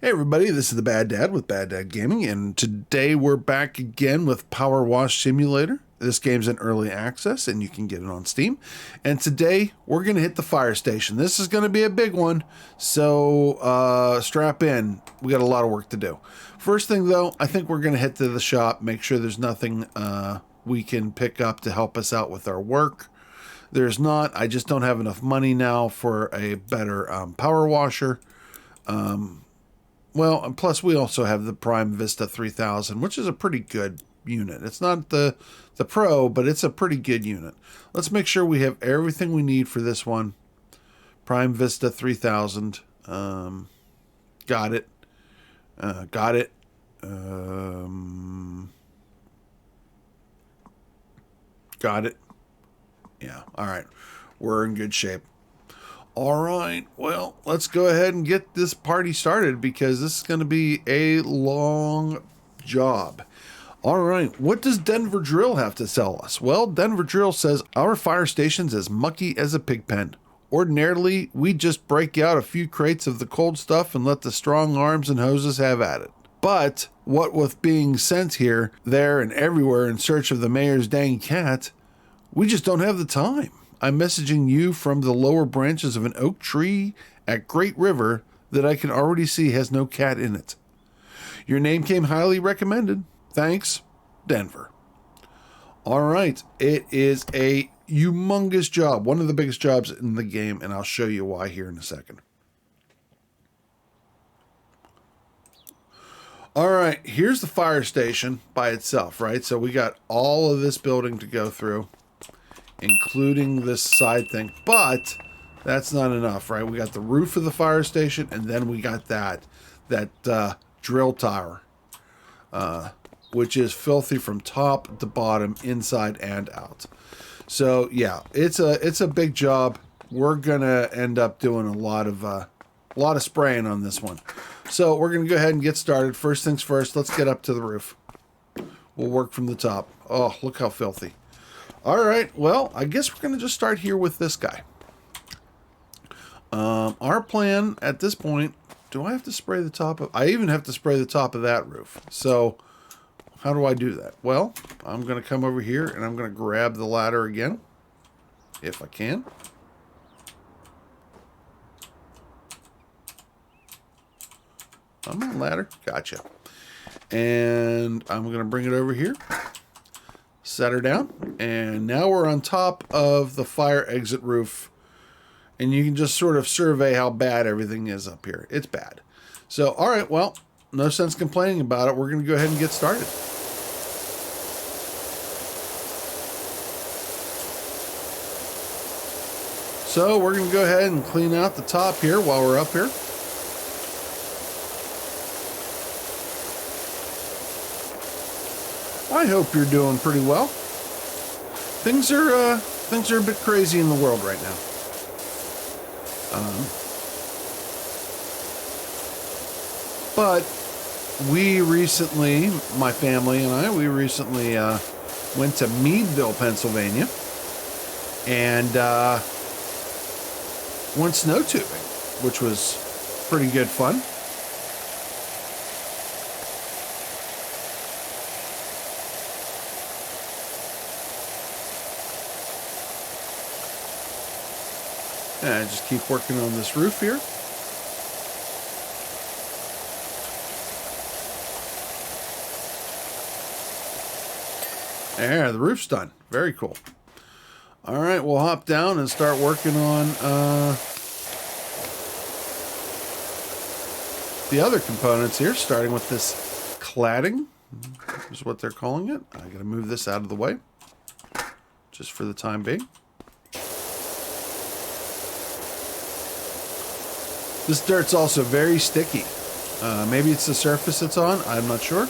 Hey everybody, this is the Bad Dad with BadDad Gaming, and today we're back again with Power Wash Simulator. This game's in early access and you can get it on Steam. And today we're going to hit the fire station. This is going to be a big one, so strap in. We got a lot of work to do. First thing though, I think we're going to head to the shop, make sure there's nothing we can pick up to help us out with our work. There's not. I just don't have enough money now for a better power washer. Well, and plus we also have the Prime Vista 3000, which is a pretty good unit. It's not the Pro, but it's a pretty good unit. Let's make sure we have everything we need for this one. Prime Vista 3000. Got it. Got it. Got it. Yeah, all right. We're in good shape. All right, well, let's go ahead and get this party started because this is going to be a long job. All right, what does Denver Drill have to tell us? Well, Denver Drill says, our fire station's as mucky as a pig pen. Ordinarily, we just break out a few crates of the cold stuff and let the strong arms and hoses have at it. But what with being sent here, there, and everywhere in search of the mayor's dang cat, we just don't have the time. I'm messaging you from the lower branches of an oak tree at Great River that I can already see has no cat in it. Your name came highly recommended. Thanks, Denver. All right. It is a humongous job. One of the biggest jobs in the game, and I'll show you why here in a second. All right. Here's the fire station by itself, right? So we got all of this building to go through, including this side thing, but that's not enough, right? We got the roof of the fire station, and then we got that drill tower, which is filthy from top to bottom, inside and out. So yeah, it's a big job. We're gonna end up doing a lot of spraying on this one. So we're gonna go ahead and get started. First things first, let's get up to the roof. We'll work from the top. Oh, look how filthy. All right, well, I guess we're going to just start here with this guy. Our plan at this point, do I have to spray the top of... I even have to spray the top of that roof. So how do I do that? Well, I'm going to come over here and I'm going to grab the ladder again, if I can. I'm on ladder. Gotcha. And I'm going to bring it over here. Set her down, and now we're on top of the fire exit roof, and you can just sort of survey how bad everything is up here. It's bad. So, all right, well, no sense complaining about it. We're going to go ahead and get started. So we're going to go ahead and clean out the top here while we're up here. I hope you're doing pretty well. Things are a bit crazy in the world right now. But we recently, my family and I, went to Meadville, Pennsylvania, and went snow tubing, which was pretty good fun. And just keep working on this roof here. There, the roof's done. Very cool. All right, we'll hop down and start working on the other components here, starting with this cladding, is what they're calling it. I gotta move this out of the way, just for the time being. This dirt's also very sticky. Maybe it's the surface it's on. I'm not sure.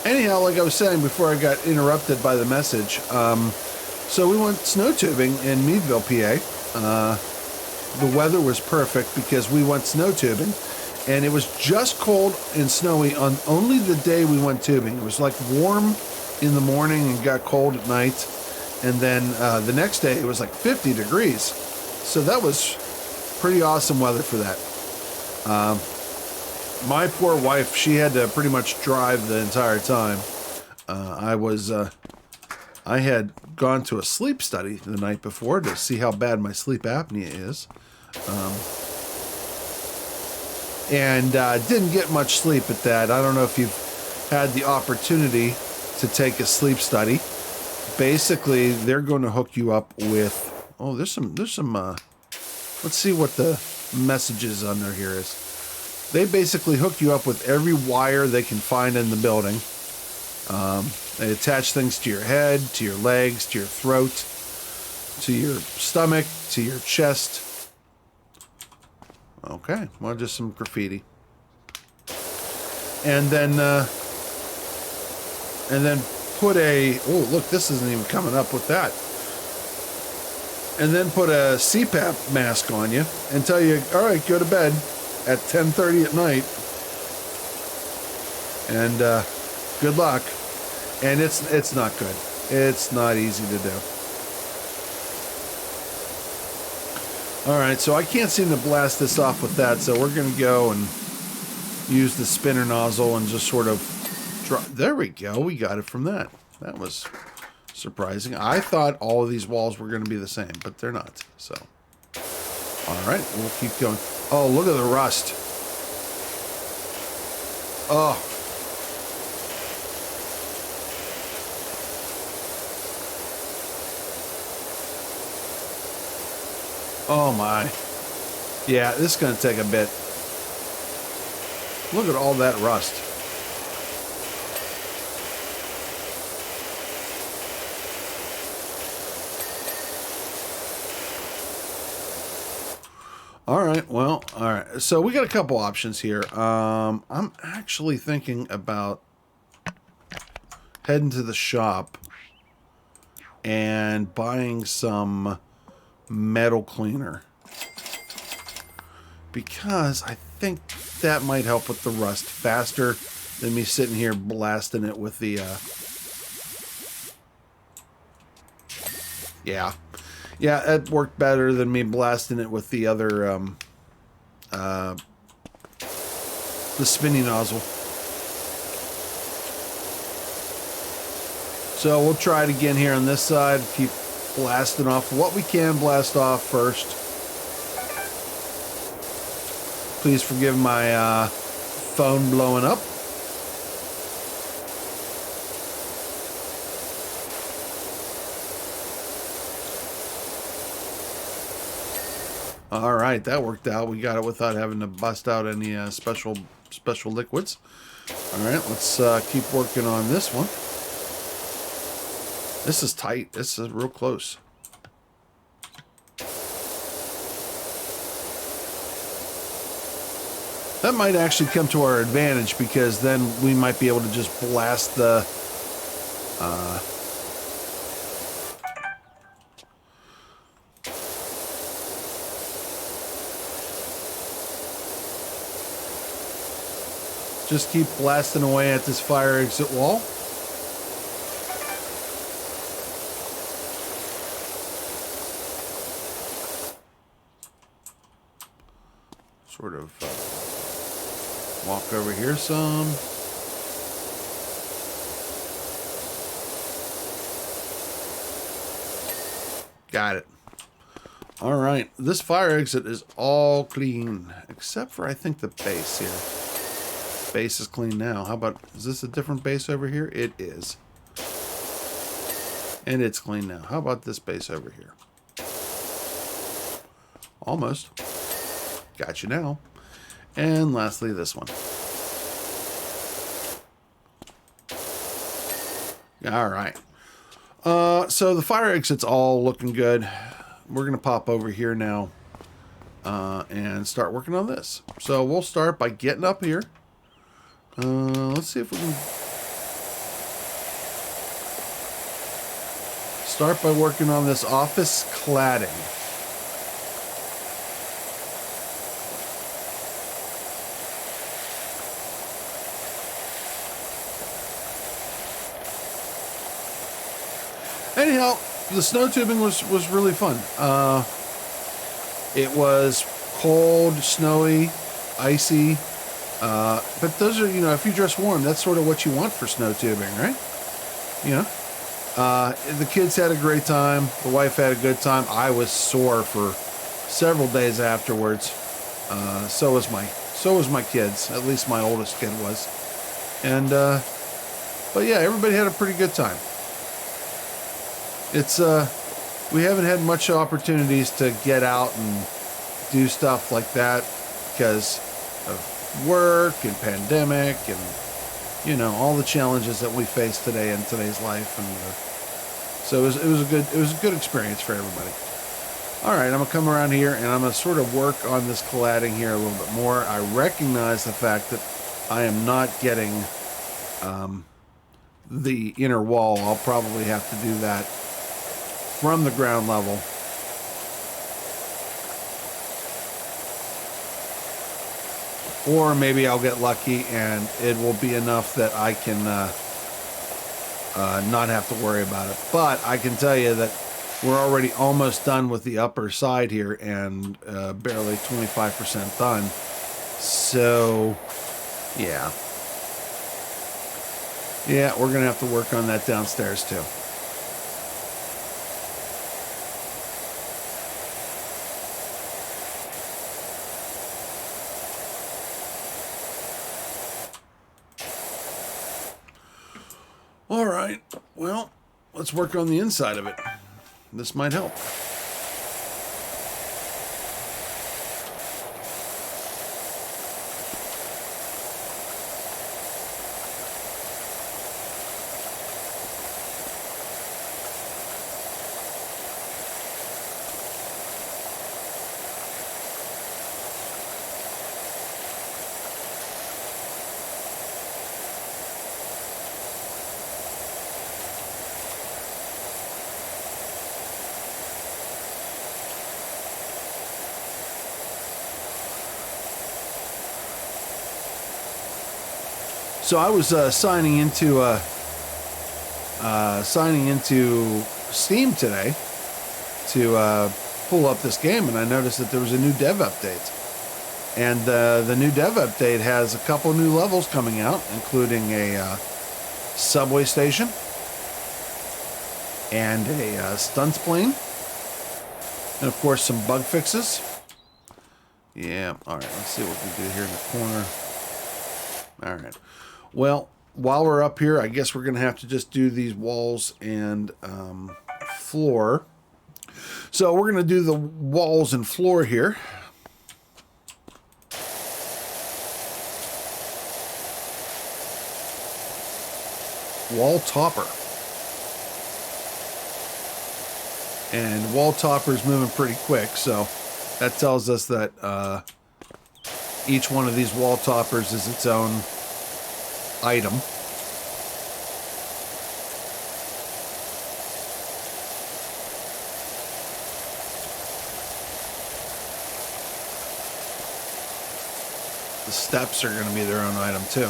Anyhow, like I was saying before I got interrupted by the message, so we went snow tubing in Meadville, PA. The weather was perfect because we went snow tubing, and it was just cold and snowy on only the day we went tubing. It was like warm in the morning and got cold at night, And then the next day it was like 50 degrees. So that was pretty awesome weather for that. My poor wife, she had to pretty much drive the entire time. I had gone to a sleep study the night before to see how bad my sleep apnea is. And didn't get much sleep at that. I don't know if you've had the opportunity to take a sleep study. Basically, they're going to hook you up with, oh, there's some, let's see what the messages under here is. They basically hook you up with every wire they can find in the building. They attach things to your head, to your legs, to your throat, to your stomach, to your chest. Okay, well, just some graffiti. And then put a, oh, look, this isn't even coming up with that. And then put a CPAP mask on you and tell you, all right, go to bed at 10:30 at night. And good luck. And it's not good. It's not easy to do. All right, so I can't seem to blast this off with that, so we're going to go and use the spinner nozzle and just sort of drop. There we go. We got it from that. That was surprising. I thought all of these walls were going to be the same, but they're not. So, all right, we'll keep going. Oh, look at the rust. Oh. Oh my. Yeah, this is going to take a bit. Look at all that rust. All right, well, all right. So we got a couple options here. I'm actually thinking about heading to the shop and buying some metal cleaner, because I think that might help with the rust faster than me sitting here blasting it with the yeah, it worked better than me blasting it with the other the spinning nozzle. So we'll try it again here on this side. Keep blasting off what we can blast off first. Please forgive my phone blowing up. All right, that worked out. We got it without having to bust out any special liquids. All right, let's keep working on this one. This is tight. This is real close. That might actually come to our advantage, because then we might be able to just blast the just keep blasting away at this fire exit wall. Sort of walk over here some. Got it. All right, this fire exit is all clean, except for I think the base here. Base is clean now. How about, is this a different base over here? It is. And it's clean now. How about this base over here? Almost. Got you now. And lastly, this one. All right. So the fire exit's all looking good. We're going to pop over here now and start working on this. So we'll start by getting up here. Let's see if we can start by working on this office cladding. Anyhow, the snow tubing was really fun. It was cold, snowy, icy. But those are, you know, if you dress warm, that's sort of what you want for snow tubing, right? You know? The kids had a great time. The wife had a good time. I was sore for several days afterwards. So was my kids. At least my oldest kid was. And, but yeah, everybody had a pretty good time. It's, we haven't had much opportunities to get out and do stuff like that because of work and pandemic and, you know, all the challenges that we face today in today's life. And so it was a good experience for everybody. All right, I'm gonna come around here and I'm gonna sort of work on this cladding here a little bit more. I recognize the fact that I am not getting the inner wall. I'll probably have to do that from the ground level. Or maybe I'll get lucky and it will be enough that I can not have to worry about it. But I can tell you that we're already almost done with the upper side here and barely 25% done. So, yeah. Yeah, we're going to have to work on that downstairs too. All right, well, let's work on the inside of it. This might help. So I was signing into Steam today to pull up this game, and I noticed that there was a new dev update. And the new dev update has a couple new levels coming out, including a subway station and a stunts plane, and of course some bug fixes. Yeah, all right. Let's see what we do here in the corner. All right. Well, while we're up here, I guess we're going to have to just do these walls and floor. So we're going to do the walls and floor here. Wall topper. And wall topper is moving pretty quick, so that tells us that each one of these wall toppers is its own item. The steps are going to be their own item too.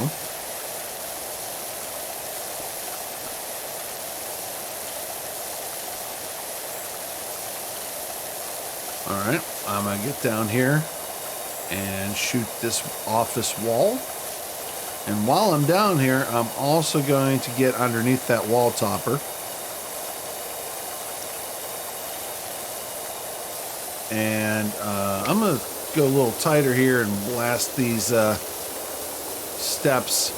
All right, I'm going to get down here and shoot this office wall. And while I'm down here, I'm also going to get underneath that wall topper. And I'm going to go a little tighter here and blast these steps.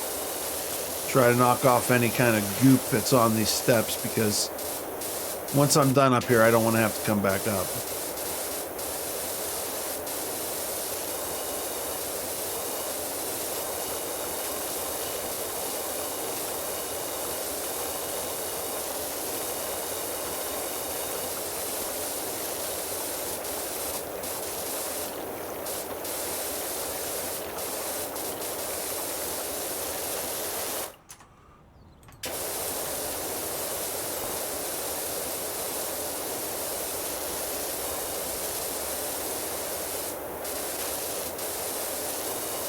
Try to knock off any kind of goop that's on these steps, because once I'm done up here, I don't want to have to come back up.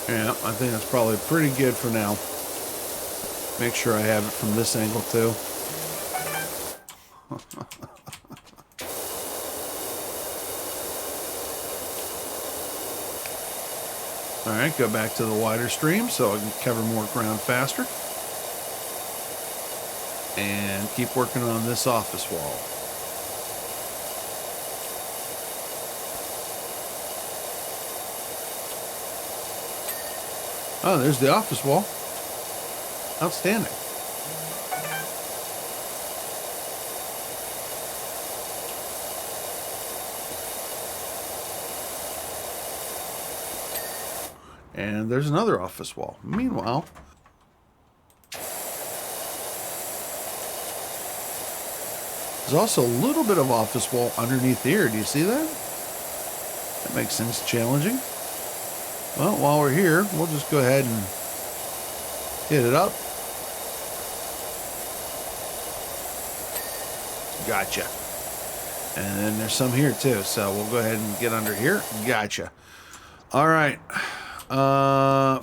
Yeah, I think that's probably pretty good for now. Make sure I have it from this angle too. All right, go back to the wider stream so I can cover more ground faster. And keep working on this office wall. Oh, there's the office wall. Outstanding. And there's another office wall. Meanwhile, there's also a little bit of office wall underneath here. Do you see that? That makes things challenging. Well, while we're here, we'll just go ahead and hit it up. Gotcha. And then there's some here too. So we'll go ahead and get under here. Gotcha. All right.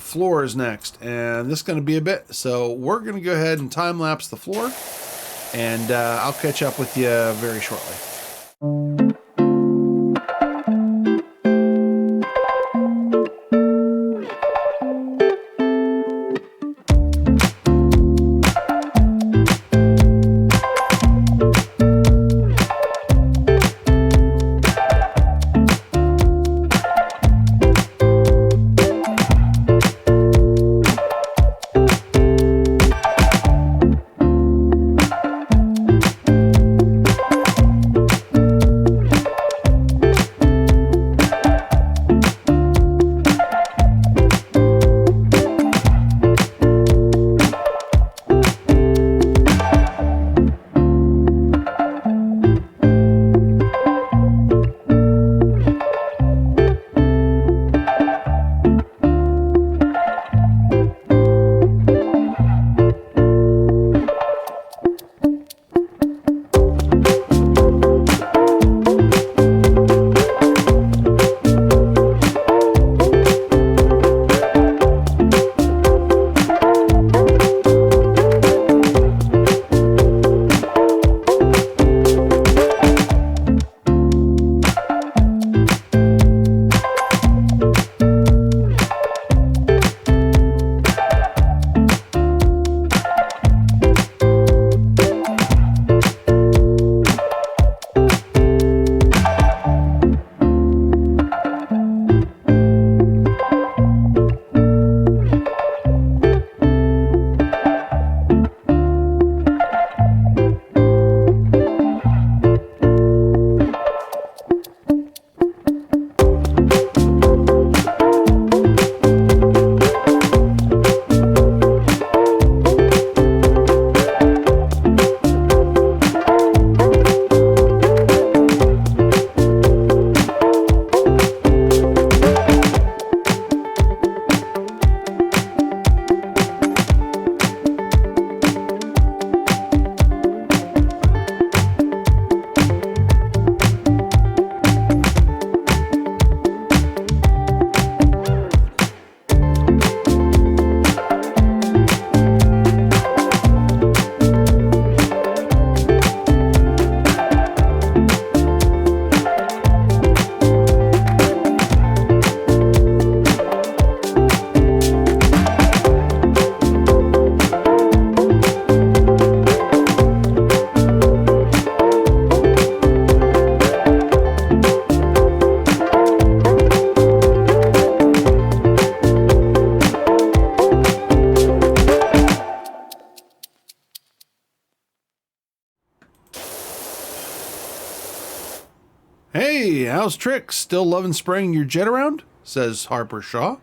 Floor is next. And this is going to be a bit. So we're going to go ahead and time lapse the floor. And I'll catch up with you very shortly. Hey, how's tricks? Still loving spraying your jet around? Says Harper Shaw.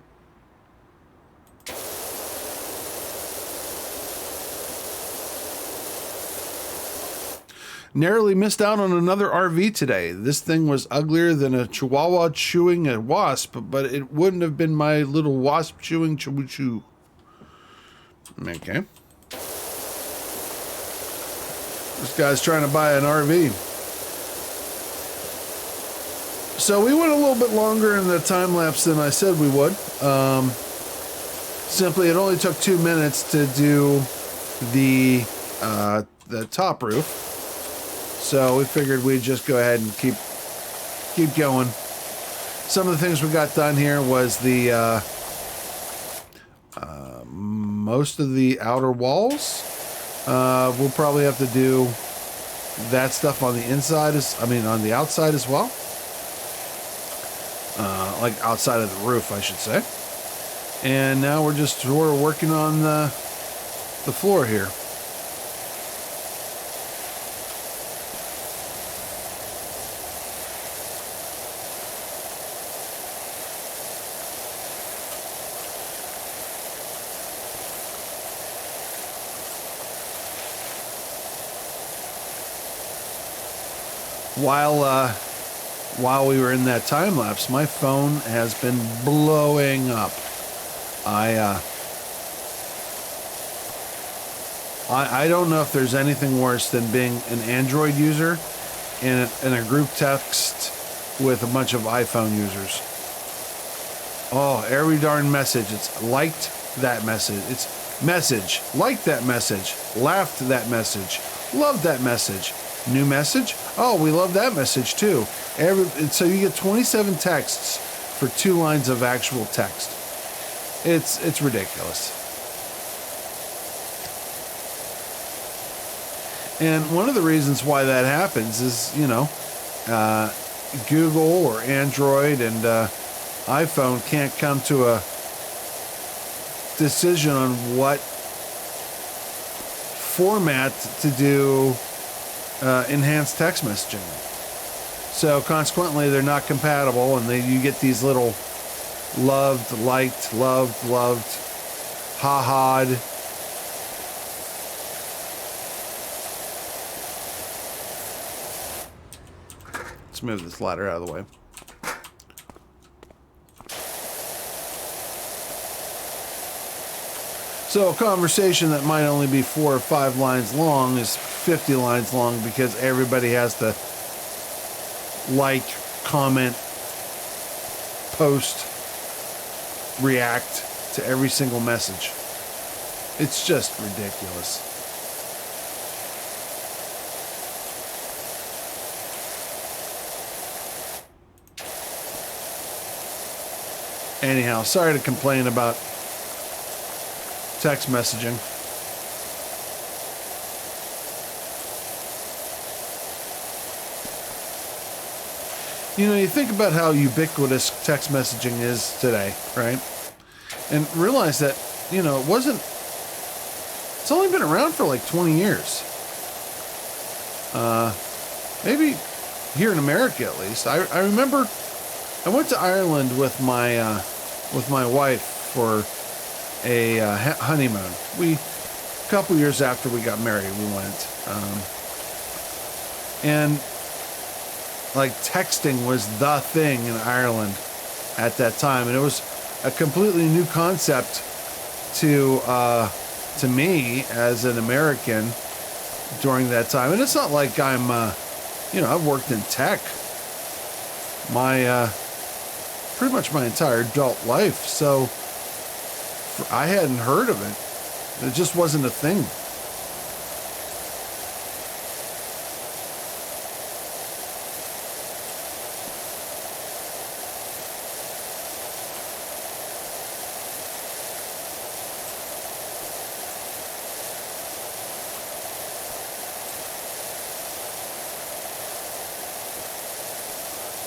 Narrowly missed out on another RV today. This thing was uglier than a chihuahua chewing a wasp, but it wouldn't have been my little wasp chewing choo-choo. Okay. This guy's trying to buy an RV. So we went a little bit longer in the time lapse than I said we would. Simply, it only took 2 minutes to do the top roof. So we figured we'd just go ahead and keep going. Some of the things we got done here was the most of the outer walls. We'll probably have to do that stuff on the inside, on the outside as well. Like outside of the roof, I should say. And now we're working on the floor here. While we were in that time lapse, my phone has been blowing up. I don't know if there's anything worse than being an Android user in a group text with a bunch of iPhone users. Oh, every darn message. It's liked that message. It's message. Liked that message. Laughed that message. Loved that message. New message? Oh, we love that message too. So you get 27 texts for 2 lines of actual text. It's ridiculous. And one of the reasons why that happens is, Google or Android and iPhone can't come to a decision on what format to do enhanced text messaging. So consequently, they're not compatible, and you get these little loved, liked, loved, ha-ha'd. Let's move this ladder out of the way. So a conversation that might only be 4 or 5 lines long is 50 lines long because everybody has to like, comment, post, react to every single message. It's just ridiculous. Anyhow, sorry to complain about text messaging. You think about how ubiquitous text messaging is today, right? And realize that, it's only been around for like 20 years. Maybe here in America at least. I remember I went to Ireland with my wife for a honeymoon. A couple years after we got married, we went. And like texting was the thing in Ireland at that time, and it was a completely new concept to me as an American during that time. And it's not like I'm I've worked in tech pretty much my entire adult life, so I hadn't heard of it. It just wasn't a thing.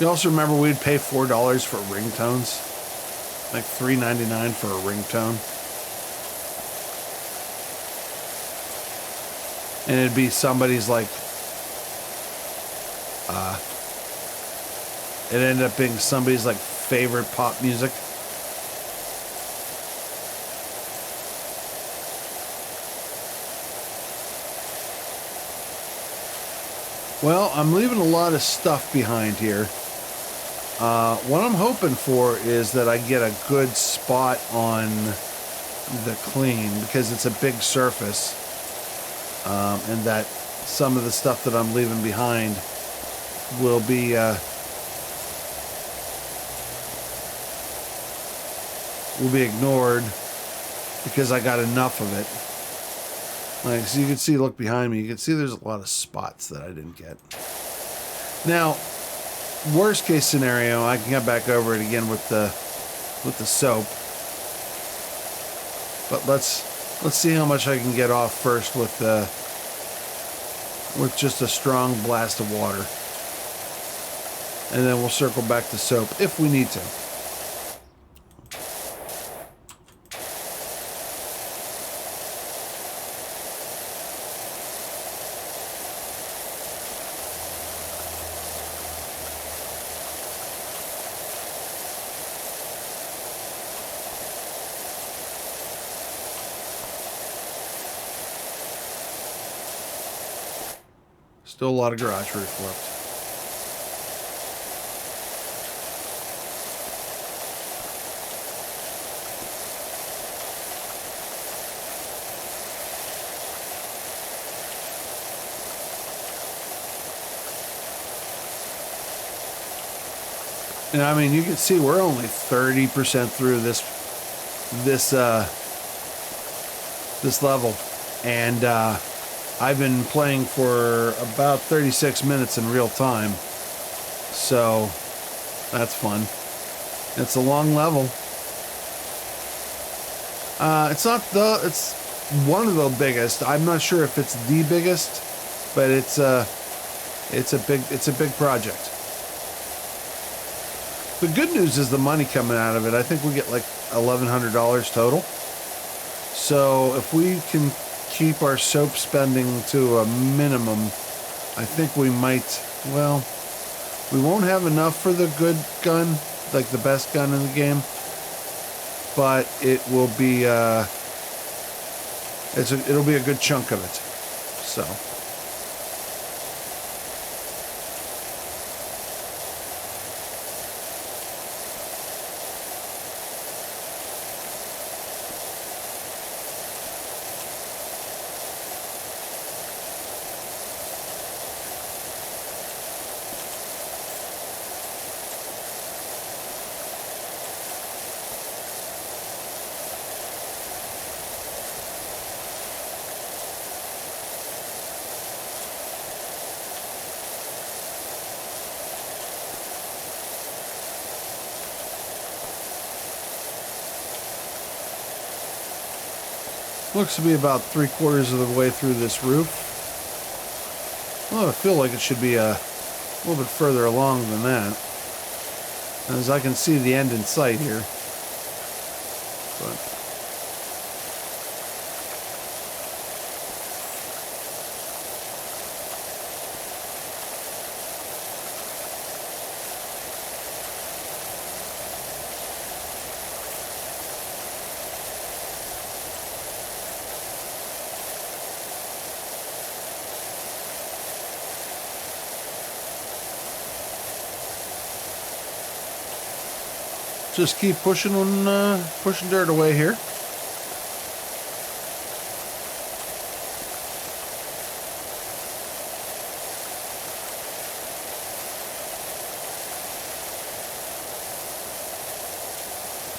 You also remember we'd pay $4 for ringtones? Like $3.99 for a ringtone. And it'd be somebody's like, it ended up being somebody's like favorite pop music. Well, I'm leaving a lot of stuff behind here. What I'm hoping for is that I get a good spot on the clean, because it's a big surface, and that some of the stuff that I'm leaving behind will be ignored because I got enough of it. Like, so you can see, look behind me, you can see there's a lot of spots that I didn't get. Now, worst case scenario, I can get back over it again with the soap. But let's Let's see how much I can get off first with just a strong blast of water. And then we'll circle back to soap if we need to. Still a lot of garage roof left. And I mean, you can see we're only 30% through this level, and I've been playing for about 36 minutes in real time, so that's fun. It's a long level. It's one of the biggest. I'm not sure if it's the biggest, but it's a big project. The good news is the money coming out of it. I think we get like $1,100 total. So if we can keep our soap spending to a minimum, I think we might, well, we won't have enough for the good gun, like the best gun in the game, but it will be, it'll be a good chunk of it. So. Looks to be about 3/4 of the way through this roof. Well, I feel like it should be a little bit further along than that, as I can see the end in sight here. But just keep pushing dirt away here.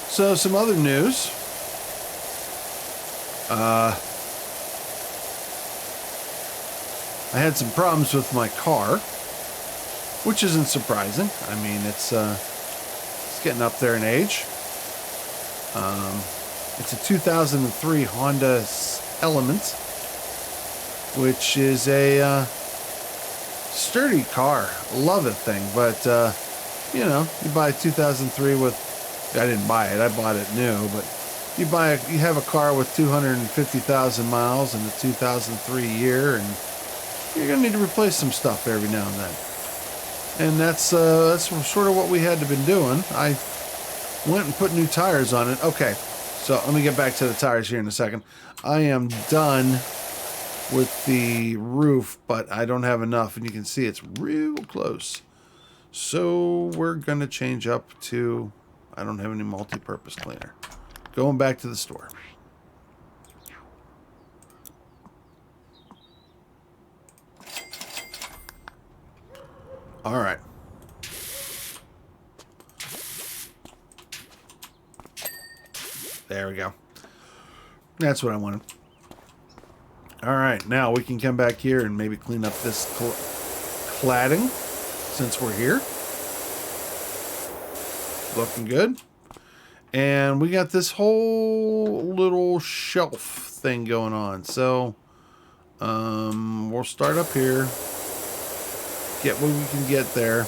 So some other news. I had some problems with my car, which isn't surprising. I mean, it's getting up there in age. It's a 2003 Honda Element, which is a sturdy car. Love the thing, but you know, you buy a 2003 with, I didn't buy it, I bought it new, but you have a car with 250,000 miles in the 2003 year, and you're gonna need to replace some stuff every now and then. And that's sort of what we had to been doing. I went and put new tires on it. Okay, so let me get back to the tires here in a second. I am done with the roof, but I don't have enough, and you can see it's real close. So we're gonna change up to, I don't have any multi-purpose cleaner. Going back to the store. All right. There we go. That's what I wanted. All right, now we can come back here and maybe clean up this cladding since we're here. Looking good. And we got this whole little shelf thing going on. So we'll start up here. Get what we can get there.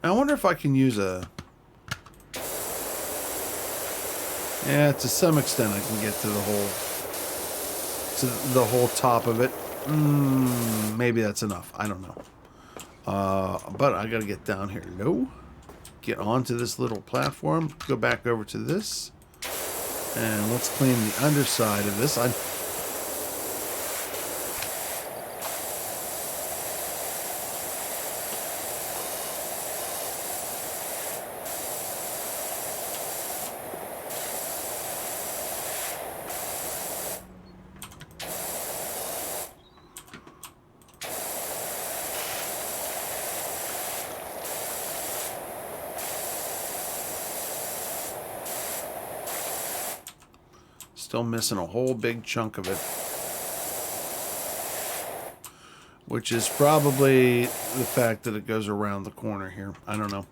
I wonder if I can use a... Yeah, to some extent I can get to the whole top of it. Maybe that's enough. I don't know. But I gotta get down here. No. Get onto this little platform. Go back over to this. And let's clean the underside of this. Still missing a whole big chunk of it. Which is probably the fact that it goes around the corner here. I don't know.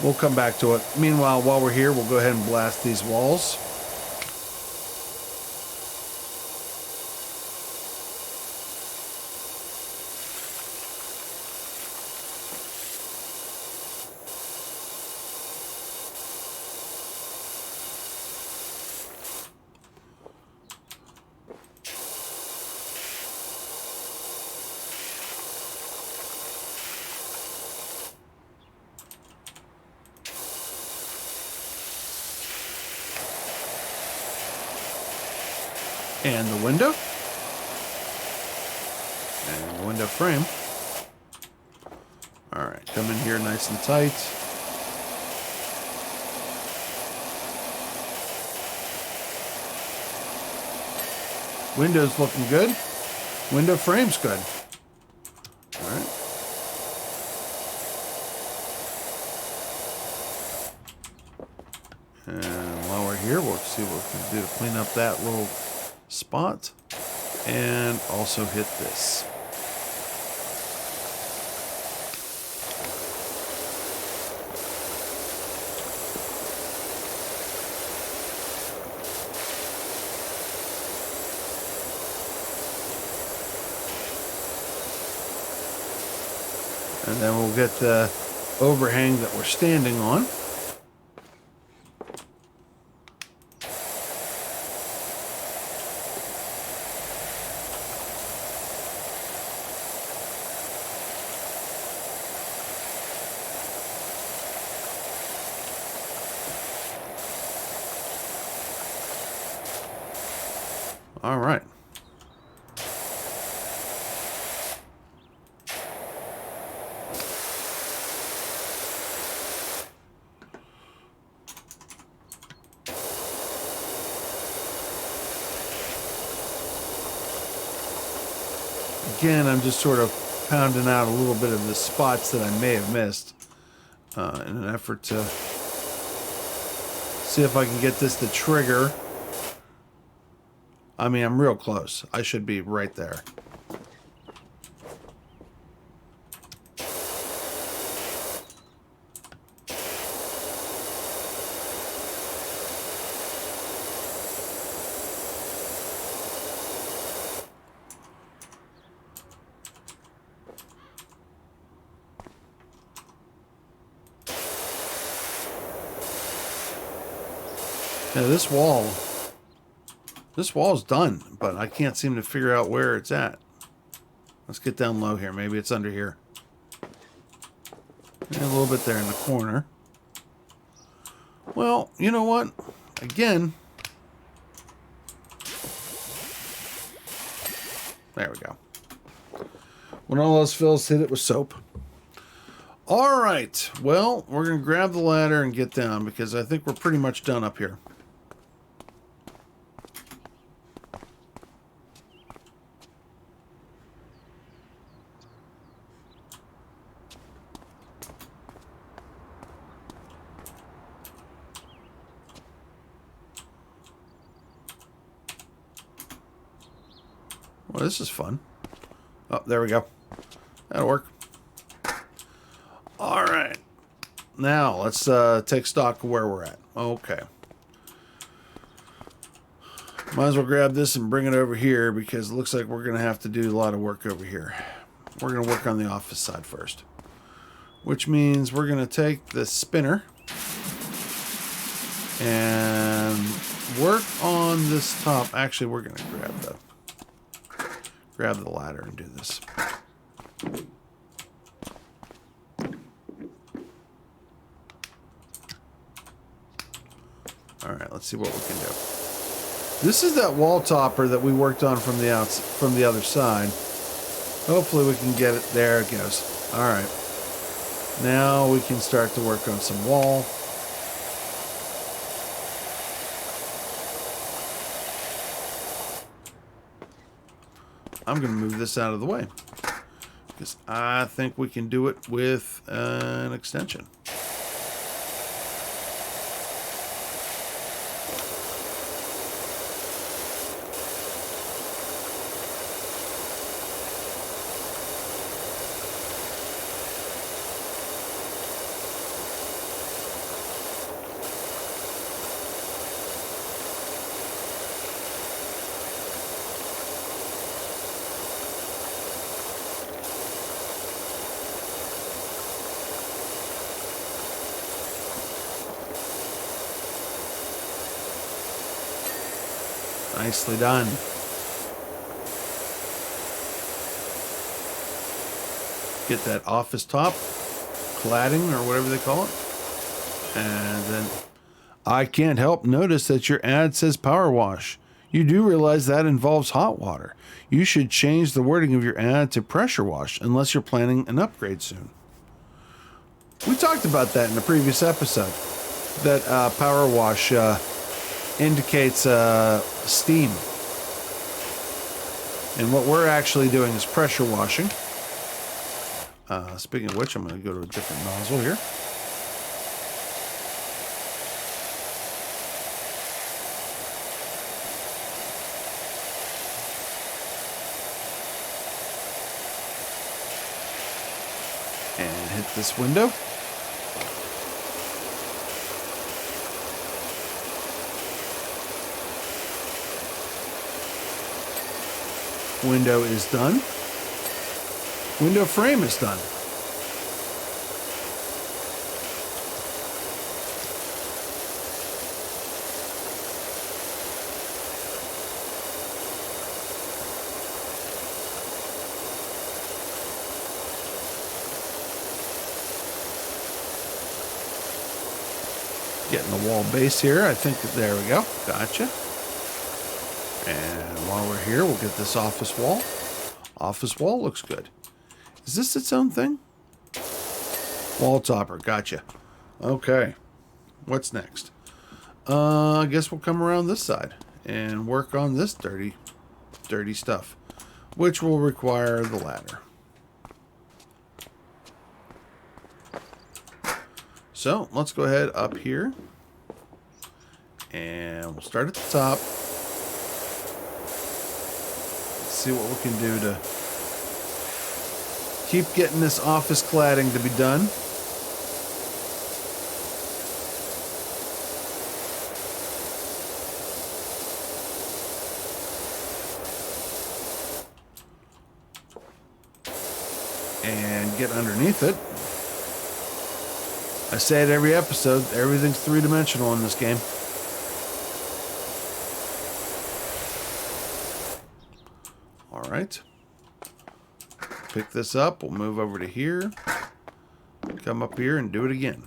We'll come back to it. Meanwhile, while we're here, we'll go ahead and blast these walls. And the window. And the window frame. Alright, come in here nice and tight. Window's looking good. Window frame's good. Alright. And while we're here, we'll see what we can do to clean up that little spot. And also hit this. And then we'll get the overhang that we're standing on. All right. Again, I'm just sort of pounding out a little bit of the spots that I may have missed in an effort to see if I can get this to trigger. I mean, I'm real close. I should be right there. Now this wall's done, but I can't seem to figure out where it's at. Let's get down low here. Maybe it's under here. And a little bit there in the corner. Well, you know what? Again. There we go. When all those fills hit it with soap. All right. Well, we're going to grab the ladder and get down because I think we're pretty much done up here. Well, this is fun. Oh, there we go. That'll work. All right. Now, let's take stock of where we're at. Okay. Might as well grab this and bring it over here because it looks like we're going to have to do a lot of work over here. We're going to work on the office side first. Which means we're going to take the spinner and work on this top. Actually, we're going to grab the ladder and do this. All right, let's see what we can do. This is that wall topper that we worked on from the other side. Hopefully we can get it. There it goes. All right. Now we can start to work on some wall. I'm going to move this out of the way because I think we can do it with an extension. Nicely done. Get that office top, cladding or whatever they call it. And then I can't help notice that your ad says power wash. You do realize that involves hot water. You should change the wording of your ad to pressure wash unless you're planning an upgrade soon. We talked about that in a previous episode. That power wash indicates steam. And what we're actually doing is pressure washing. Speaking of which, I'm going to go to a different nozzle here. And hit this window. Window is done. Window frame is done. Getting the wall base here. I think there we go. Gotcha. And while we're here, we'll get this office wall. Office wall looks good. Is this its own thing? Wall topper. Gotcha. Okay. What's next? I guess we'll come around this side and work on this dirty stuff, which will require the ladder. So let's go ahead up here and we'll start at the top. See what we can do to keep getting this office cladding to be done. And get underneath it. I say it every episode, everything's three-dimensional in this game. Alright. Pick this up, we'll move over to here. Come up here and do it again.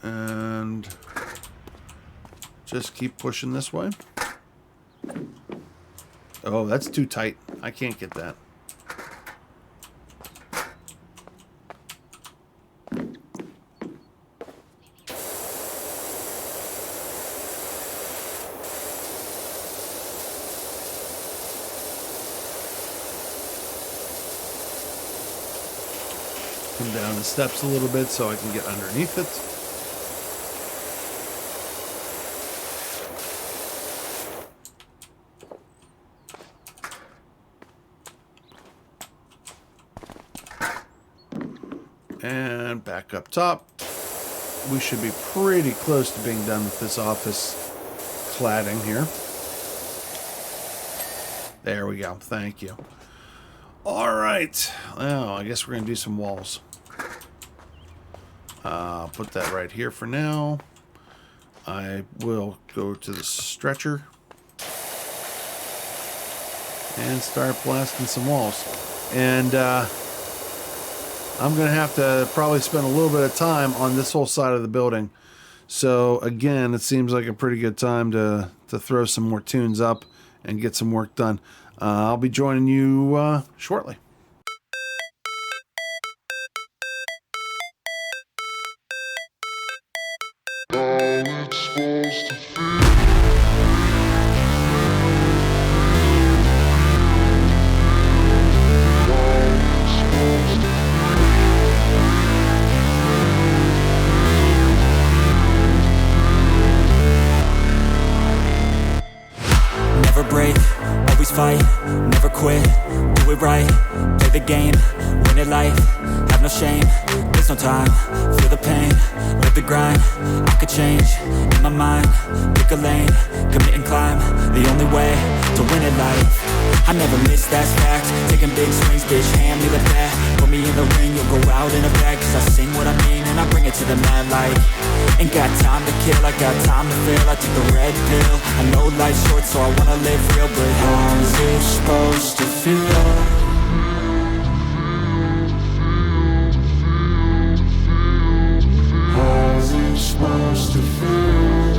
And just keep pushing this way. Oh, that's too tight. I can't get that. come down the steps a little bit so I can get underneath it. And back up top. We should be pretty close to being done with this office cladding here. There we go. Thank you. All right. Well, I guess we're going to do some walls. Put that right here for now. I will go to the stretcher and start blasting some walls. And I'm going to have to probably spend a little bit of time on this whole side of the building. So again, it seems like a pretty good time to throw some more tunes up and get some work done. I'll be joining you shortly. Never break, always fight, never quit, do it right, play the game, win it life, have no shame, there's no time, feel the pain, live the grind, I could change, in my mind, pick a lane, commit and climb, the only way to win it life. I never miss, that's fact, taking big swings, bitch, hand me the bat, put me in the ring, you'll go out in a bag, cause I sing what I mean and I bring it to the mad light. Ain't got time to kill, I got time to feel, I took the red pill, I know life's short so I wanna live real, but how's it supposed to feel? How's it supposed to feel?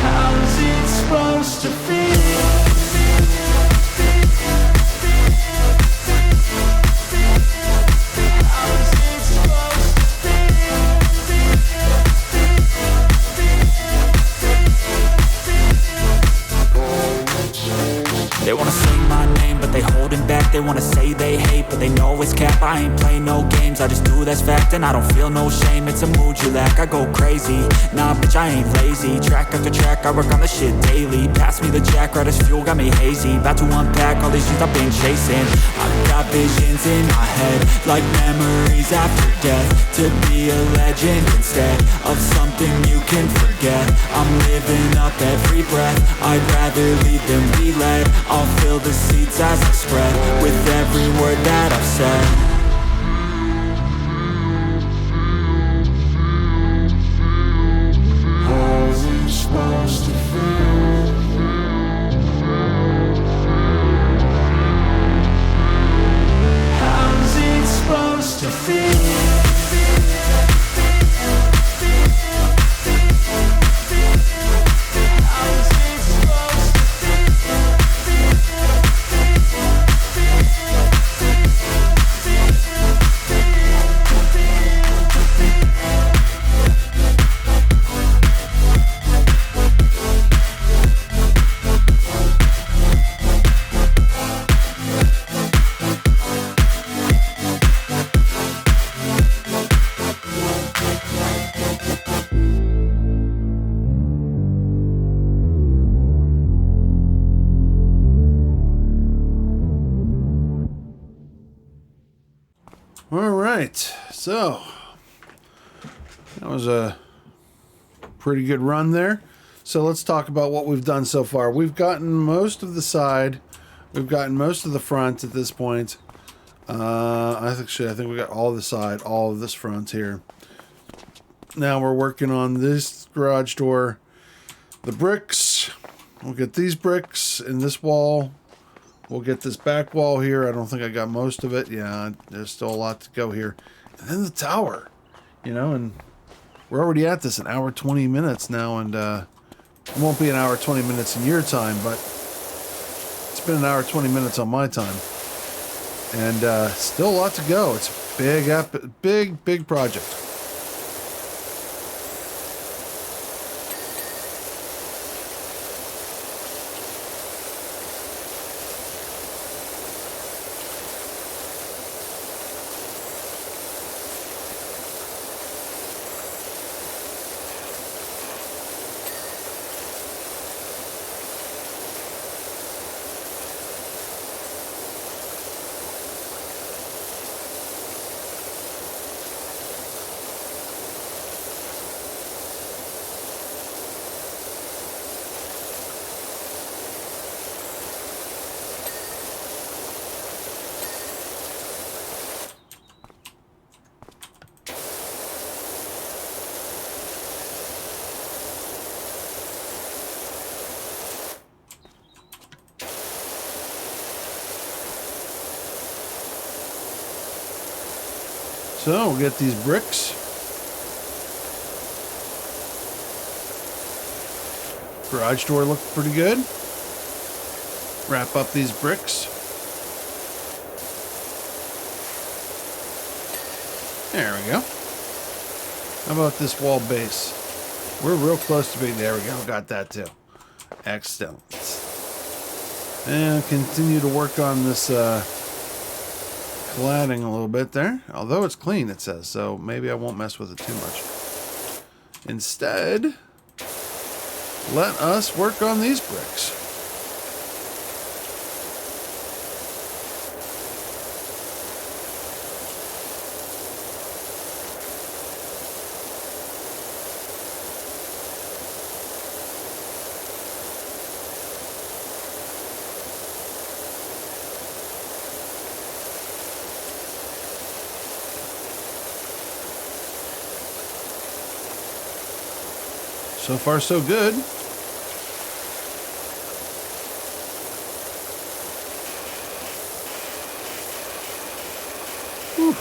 How's it supposed to feel? They wanna sing my name, but they holding back. They wanna say they hate, but they know it's cap. I ain't play no games, I just do that's fact. And I don't feel no shame, it's a mood you lack. I go crazy, nah bitch I ain't lazy. Track after track, I work on this shit daily. Pass me the jack, right as fuel, got me hazy. About to unpack all these dreams I've been chasing. I've got visions in my head, like memories after death. To be a legend instead of something you can forget. I'm living up every breath, I'd rather lead than be led. I'll fill the seats as I spread with every word that I've said. How's it supposed to feel? How's it supposed to feel? All right, so that was a pretty good run there. So let's talk about what we've done so far. We've gotten most of the side, we've gotten most of the front at this point. I think we got all of the side, all of this front here. Now we're working on this garage door, the bricks. We'll get these bricks in this wall. We'll get this back wall here. I don't think I got most of it. Yeah, there's still a lot to go here. And then the tower, you know, and we're already at this an hour, 20 minutes now. And it won't be an hour, 20 minutes in your time, but it's been an hour, 20 minutes on my time. And still a lot to go. It's a big project. So we'll get these bricks. Garage door looked pretty good. Wrap up these bricks. There we go. How about this wall base? We're real close to being, there we go, got that too. Excellent. And continue to work on this cladding a little bit there. Although it's clean, it says, so maybe I won't mess with it too much. Instead, let us work on these bricks. So far, so good. Whew.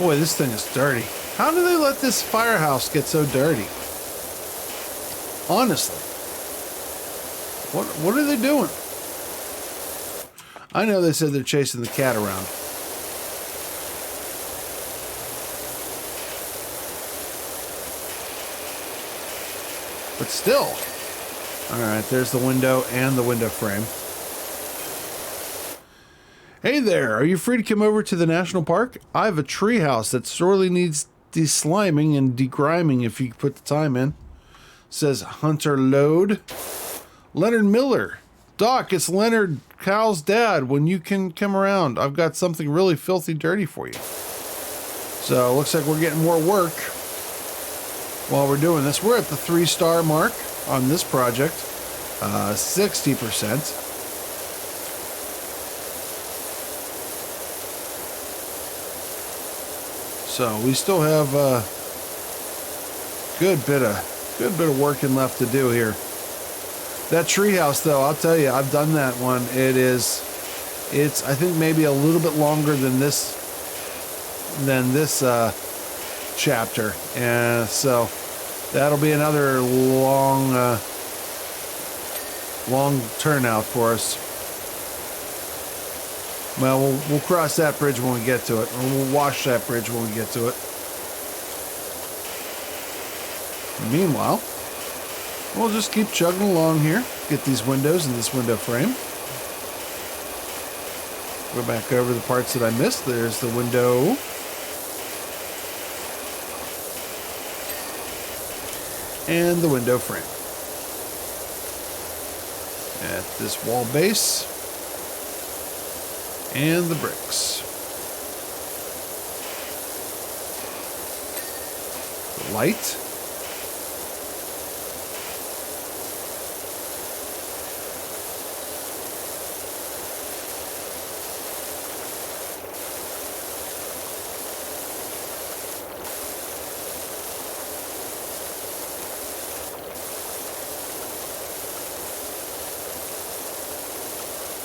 Boy, this thing is dirty. How do they let this firehouse get so dirty? Honestly. What are they doing? I know they said they're chasing the cat around. But still. Alright, there's the window and the window frame. Hey there, are you free to come over to the national park? I have a tree house that sorely needs de-sliming and degriming if you put the time in. Says Hunter Lode. Leonard Miller. Doc, it's Leonard, Cal's dad. When you can come around, I've got something really filthy dirty for you. So, looks like we're getting more work while we're doing this. We're at the 3-star mark on this project. 60%. So we still have a good bit of working left to do here. That treehouse, though, I'll tell you, I've done that one. It's I think maybe a little bit longer than this chapter, and so that'll be another long turnout for us. Well, we'll cross that bridge when we get to it, or we'll wash that bridge when we get to it. Meanwhile, we'll just keep chugging along here. Get these windows and this window frame. Go back over the parts that I missed. There's the window. And the window frame. At this wall base. And the bricks. The light.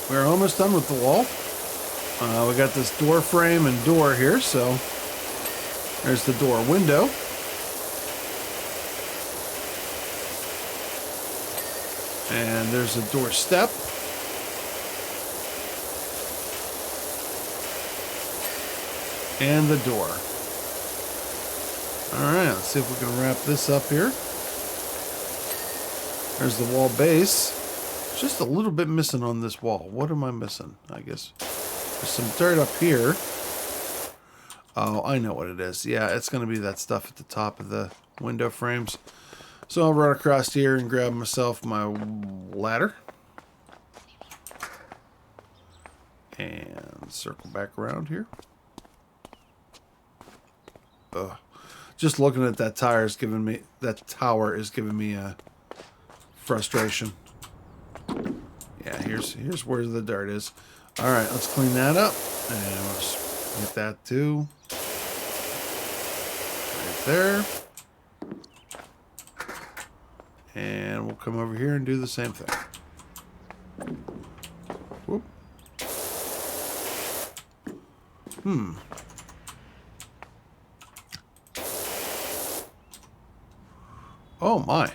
We're almost done with the wall. We got this door frame and door here, so there's the door window. And there's a door step. And the door. Alright, let's see if we can wrap this up here. There's the wall base. Just a little bit missing on this wall. What am I missing? I guess there's some dirt up here. Oh, I know what it is. Yeah, it's going to be that stuff at the top of the window frames. So I'll run across here and grab myself my ladder. And circle back around here. Ugh. Just looking at that tower is giving me frustration. Yeah, here's where the dirt is. All right, let's clean that up, and we'll just hit that too. Right there. And we'll come over here and do the same thing. Whoop. Oh my.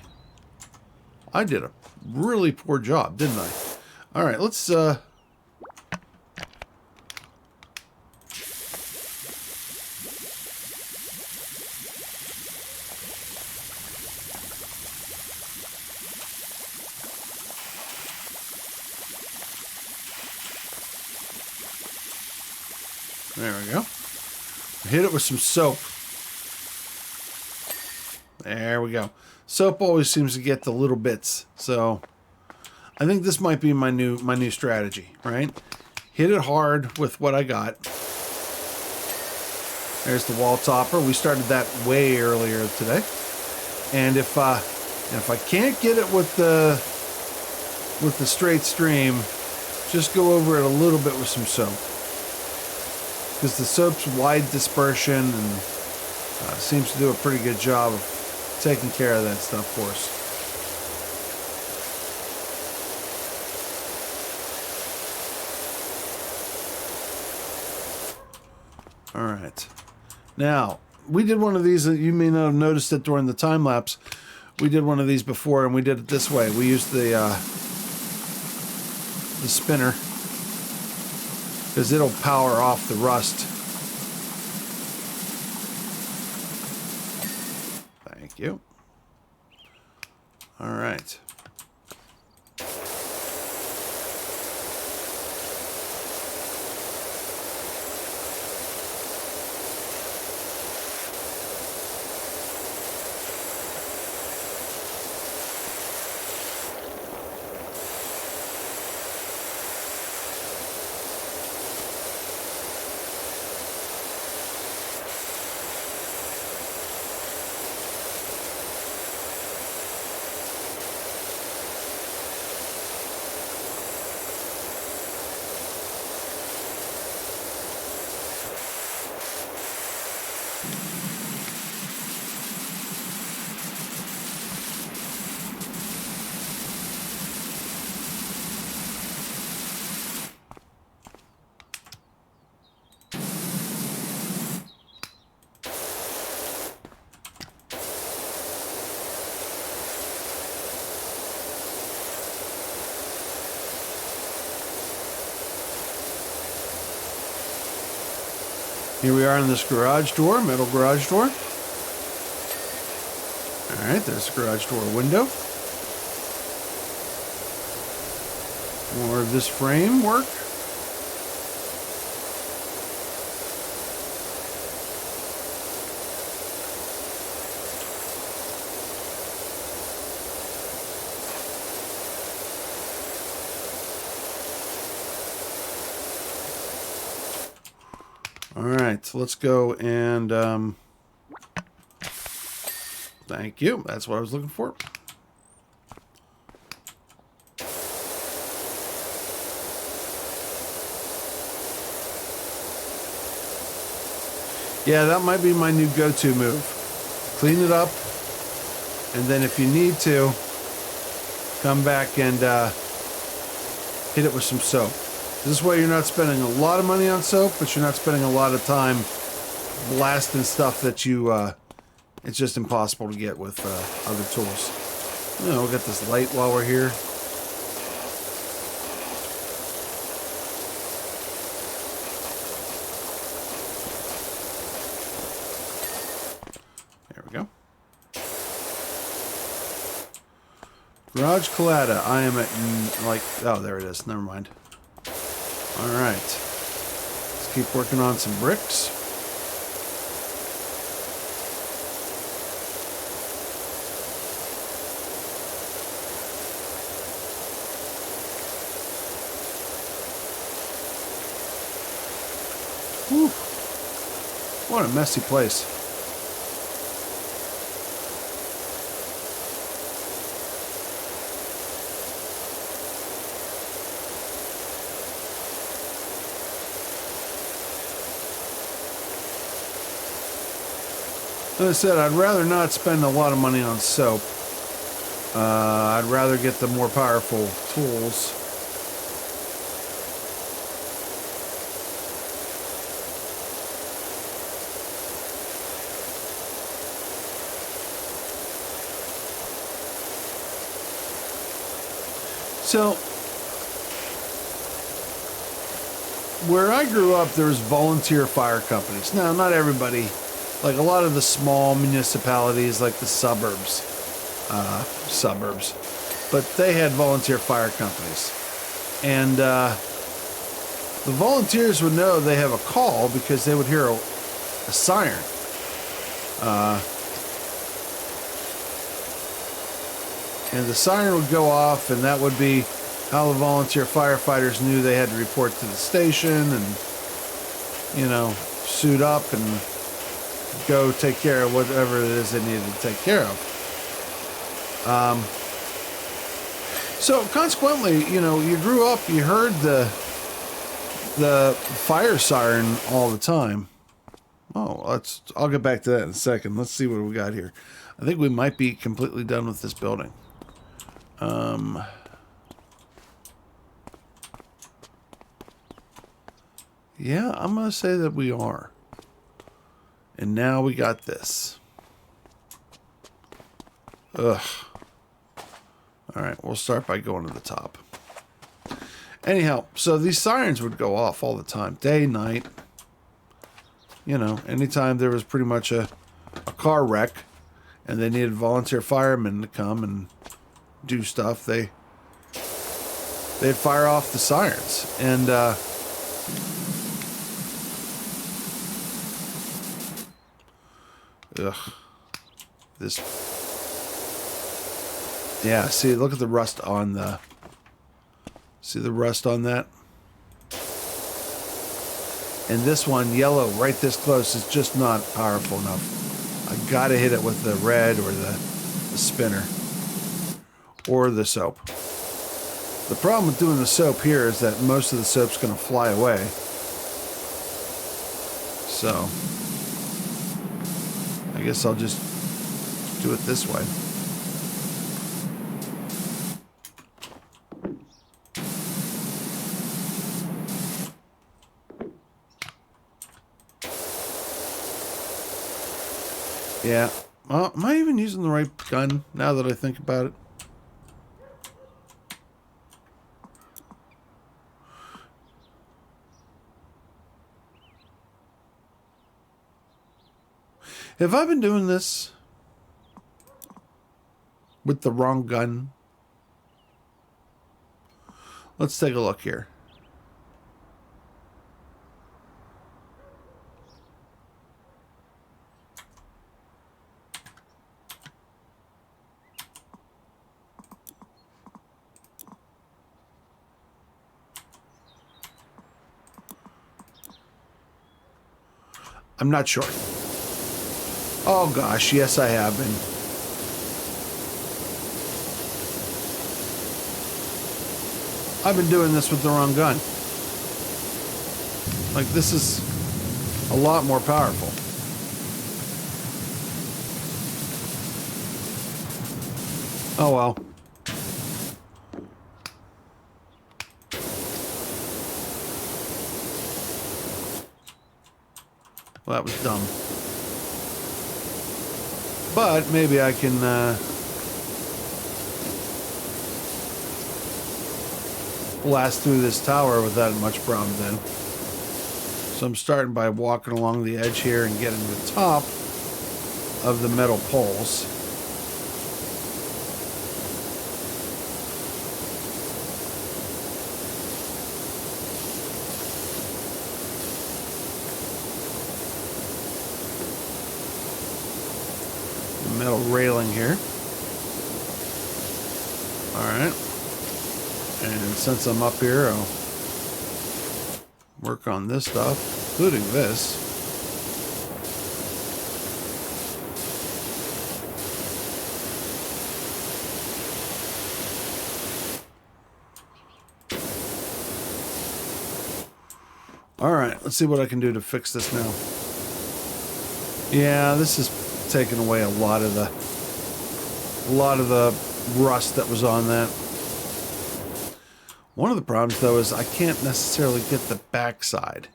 I did a really poor job, didn't I? All right, let's there we go. Hit it with some soap. There we go. Soap always seems to get the little bits. So I think this might be my new strategy, right? Hit it hard with what I got. There's the wall topper. We started that way earlier today. And if I can't get it with the straight stream, just go over it a little bit with some soap. Because the soap's wide dispersion and seems to do a pretty good job of taking care of that stuff for us. All right. Now, we did one of these, you may not have noticed it during the time lapse. We did one of these before and we did it this way. We used the spinner because it'll power off the rust. Thank you. All right. Here we are in this garage door, metal garage door. All right, there's the garage door window. More of this framework. All right, so let's go and thank you. That's what I was looking for. Yeah, that might be my new go-to move. Clean it up, and then if you need to, come back and hit it with some soap. This way you're not spending a lot of money on soap, but you're not spending a lot of time blasting stuff that you, it's just impossible to get with other tools. You know, we'll get this light while we're here. There we go. Garage Collada. I am at, like, oh, there it is. Never mind. All right, let's keep working on some bricks. Whew. What a messy place. As I said, I'd rather not spend a lot of money on soap. I'd rather get the more powerful tools. So, where I grew up, there was volunteer fire companies. Now, not everybody. Like a lot of the small municipalities, like the suburbs, but they had volunteer fire companies. And the volunteers would know they have a call because they would hear a siren. And the siren would go off, and that would be how the volunteer firefighters knew they had to report to the station and, you know, suit up and go take care of whatever it is they needed to take care of. So consequently, you know, you grew up, you heard the fire siren all the time. Oh, I'll get back to that in a second. Let's see what we got here. I think we might be completely done with this building. Yeah, I'm going to say that we are. And now we got this. Ugh. Alright, we'll start by going to the top. Anyhow, so these sirens would go off all the time. Day, night. You know, anytime there was pretty much a car wreck and they needed volunteer firemen to come and do stuff, they'd fire off the sirens. And, ugh. This. Yeah, see, look at the rust on the. See the rust on that? And this one, yellow, right this close, is just not powerful enough. I gotta hit it with the red or the spinner. Or the soap. The problem with doing the soap here is that most of the soap's gonna fly away. So. I guess I'll just do it this way. Yeah. Well, am I even using the right gun now that I think about it? Have I been doing this with the wrong gun? Let's take a look here. I'm not sure. Oh gosh, yes I have been. I've been doing this with the wrong gun. Like, this is a lot more powerful. Oh well. Well, that was dumb. But maybe I can blast through this tower without much problem then. So I'm starting by walking along the edge here and getting to the top of the metal poles. Metal railing here. Alright. And since I'm up here, I'll work on this stuff, including this. Alright, let's see what I can do to fix this now. Yeah, this is taking away a lot of the rust that was on that. One of the problems though is I can't necessarily get the backside.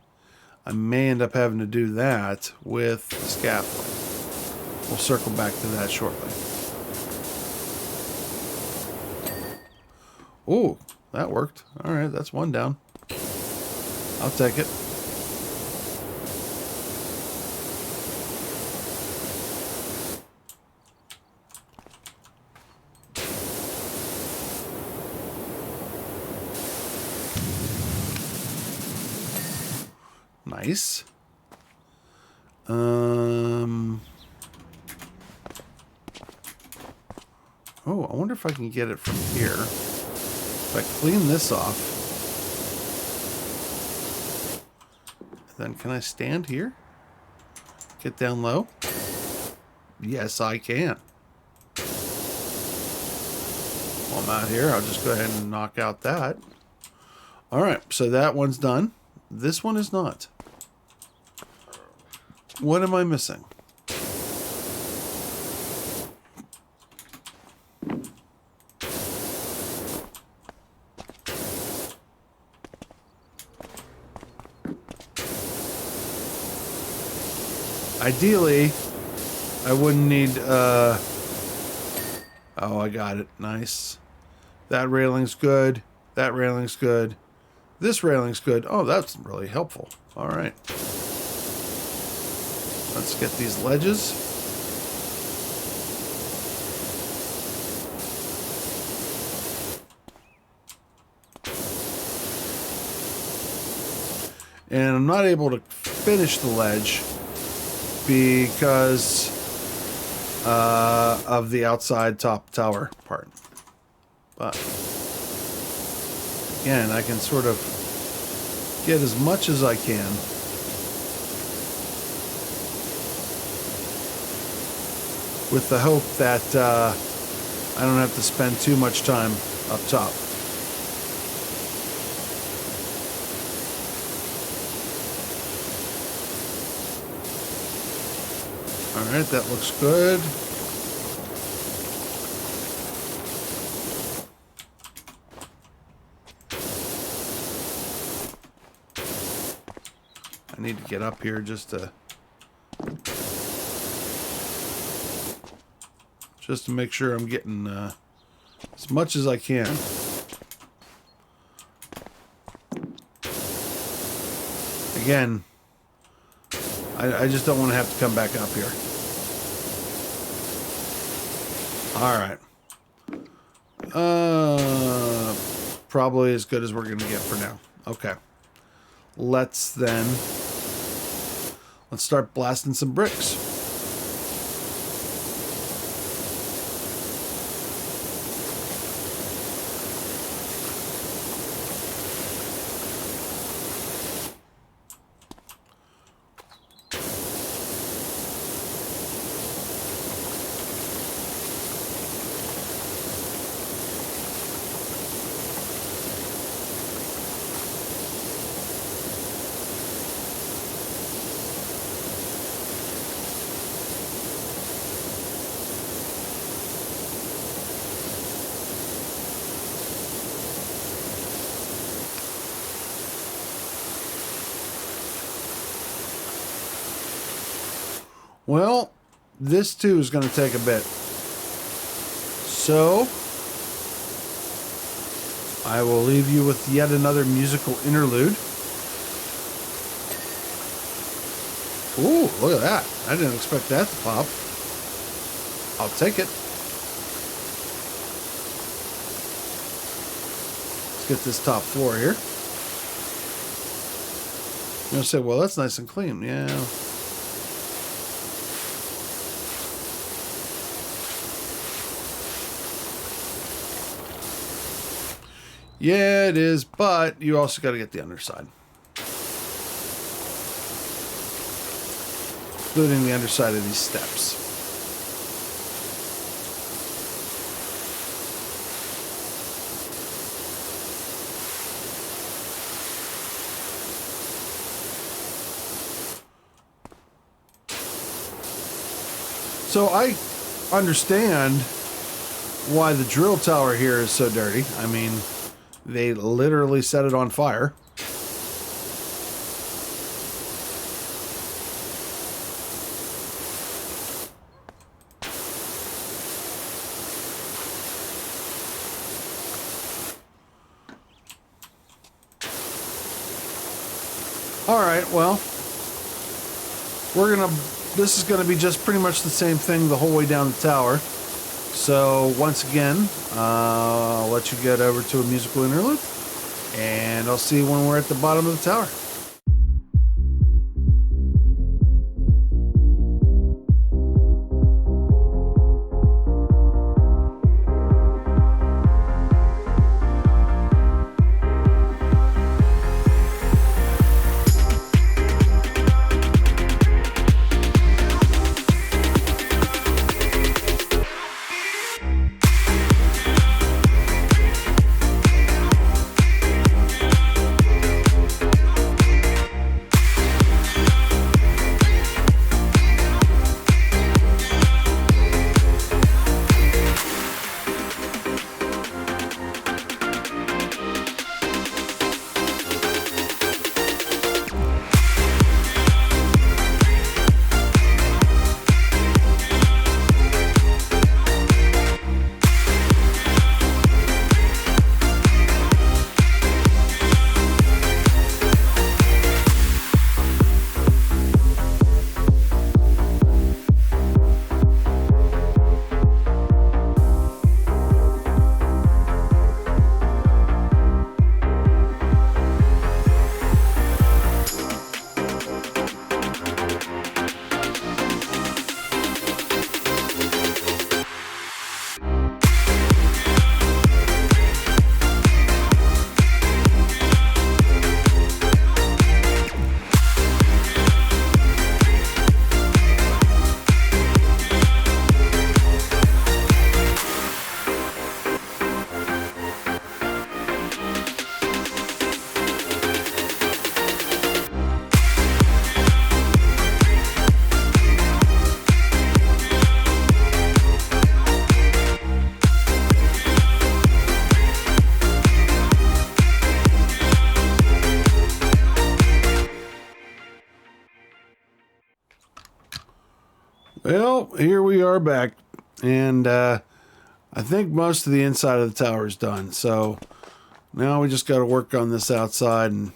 I may end up having to do that with the scaffolding. We'll circle back to that shortly. Ooh, that worked. All right, that's one down. I'll take it. Nice. Oh, I wonder if I can get it from here. If I clean this off, then can I stand here? Get down low? Yes, I can. While I'm out here, I'll just go ahead and knock out that. All right, so that one's done. This one is not. What am I missing? Ideally, I wouldn't need, oh, I got it. Nice. That railing's good. That railing's good. This railing's good. Oh, that's really helpful. All right. Let's get these ledges. And I'm not able to finish the ledge because of the outside top tower part. But again, I can sort of get as much as I can. With the hope that I don't have to spend too much time up top. Alright, that looks good. I need to get up here just to make sure I'm getting as much as I can. Again, I just don't want to have to come back up here. Alright. Probably as good as we're going to get for now. Okay. Let's start blasting some bricks. Well, this too is going to take a bit. So, I will leave you with yet another musical interlude. Ooh, look at that. I didn't expect that to pop. I'll take it. Let's get this top floor here. You're going to say, well, that's nice and clean. Yeah. Yeah, it is, but you also got to get the underside. Including the underside of these steps. So I understand why the drill tower here is so dirty. I mean, they literally set it on fire. Alright, well, this is gonna be just pretty much the same thing the whole way down the tower. So, once again, I'll let you get over to a musical interlude, and I'll see you when we're at the bottom of the tower. Well, here we are back, and I think most of the inside of the tower is done, so now we just got to work on this outside, and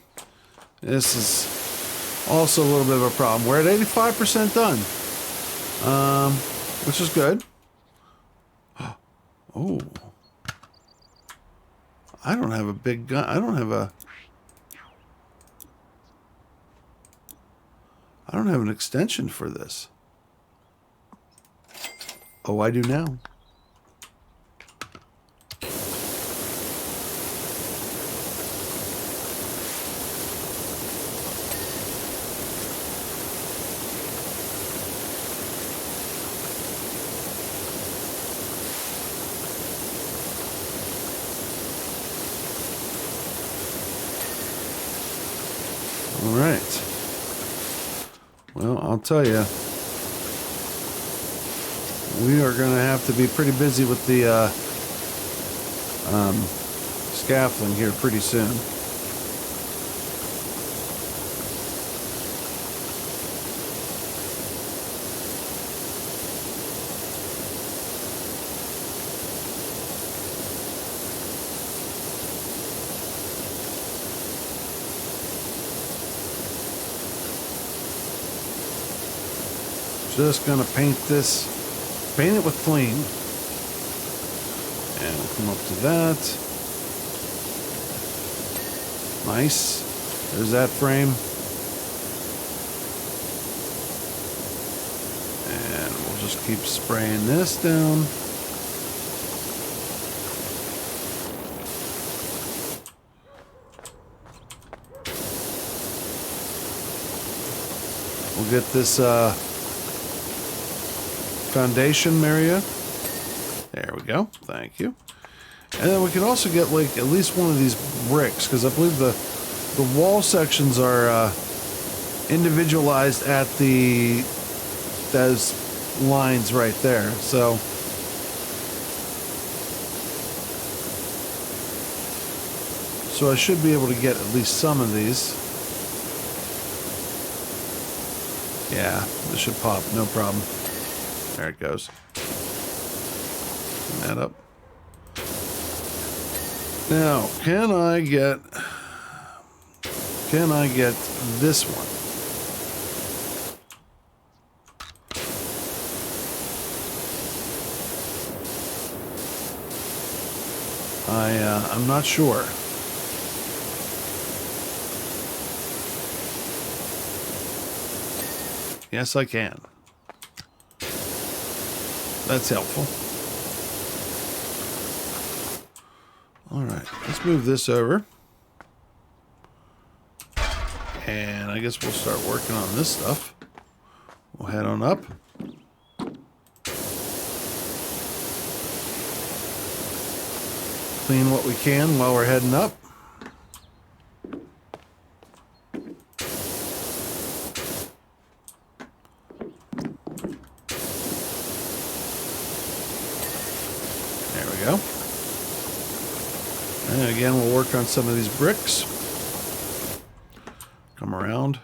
this is also a little bit of a problem. We're at 85% done, which is good. Oh, I don't have a big gun. I don't have an extension for this. Oh, I do now. All right. Well, I'll tell you. We are going to have to be pretty busy with the scaffolding here pretty soon. Just going to paint it with clean. And we'll come up to that. Nice. There's that frame. And we'll just keep spraying this down. We'll get this foundation area. There we go. Thank you. And then we can also get like at least one of these bricks, because I believe the wall sections are individualized at those lines right there. So I should be able to get at least some of these. Yeah, this should pop, no problem. There it goes. Clean that up. Now, can I get can I get this one? I'm not sure. Yes, I can. That's helpful. All right, let's move this over. And I guess we'll start working on this stuff. We'll head on up. Clean what we can while we're heading up. There we go. And again, we'll work on some of these bricks. Come around.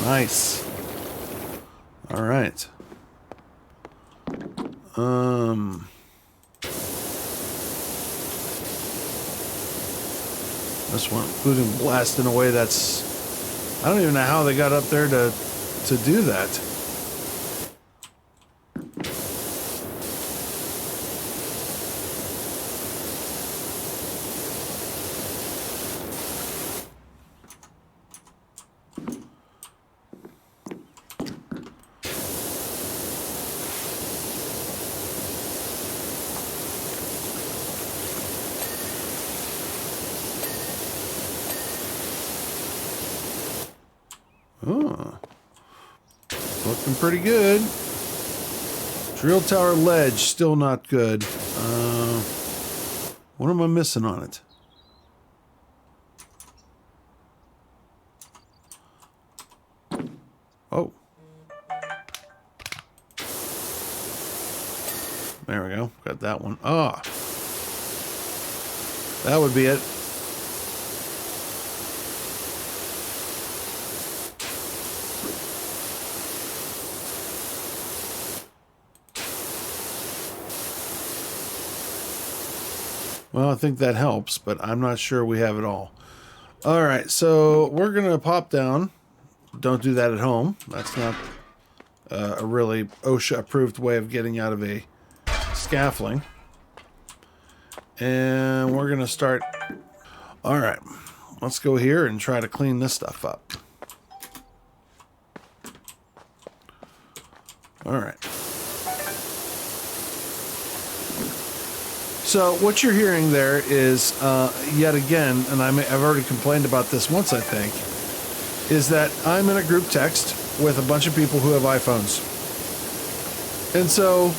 Nice. All right. This one, including blasting away. That's. I don't even know how they got up there to do that. Oh, looking pretty good. Drill tower ledge, still not good. What am I missing on it? Oh. There we go. Got that one. Ah. That would be it. Well, I think that helps, but I'm not sure we have it all. All right, so we're going to pop down. Don't do that at home. That's not a really OSHA-approved way of getting out of a scaffolding. And we're going to start. All right, let's go here and try to clean this stuff up. All right. So what you're hearing there is, yet again, and I've already complained about this once, I think, is that I'm in a group text with a bunch of people who have iPhones. And so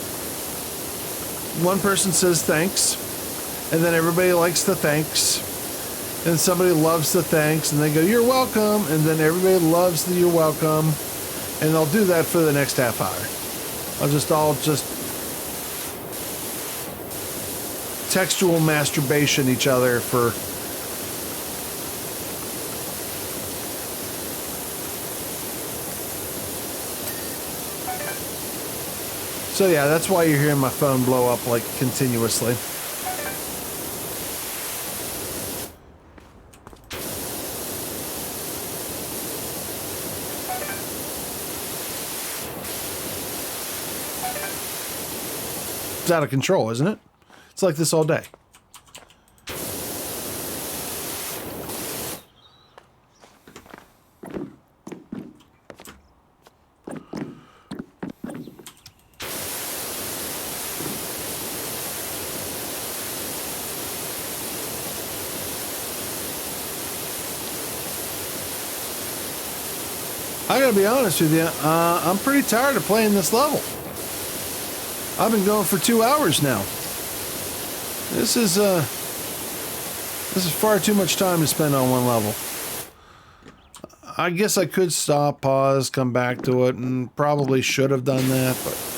one person says thanks, and then everybody likes the thanks, and somebody loves the thanks, and they go, you're welcome, and then everybody loves the you're welcome, and they'll do that for the next half hour. I'll just textual masturbation each other for so yeah, that's why you're hearing my phone blow up like continuously. It's out of control, isn't it? It's like this all day. I gotta be honest with you, I'm pretty tired of playing this level. I've been going for 2 hours now. This is far too much time to spend on one level. I guess I could stop, pause, come back to it, and probably should have done that, but...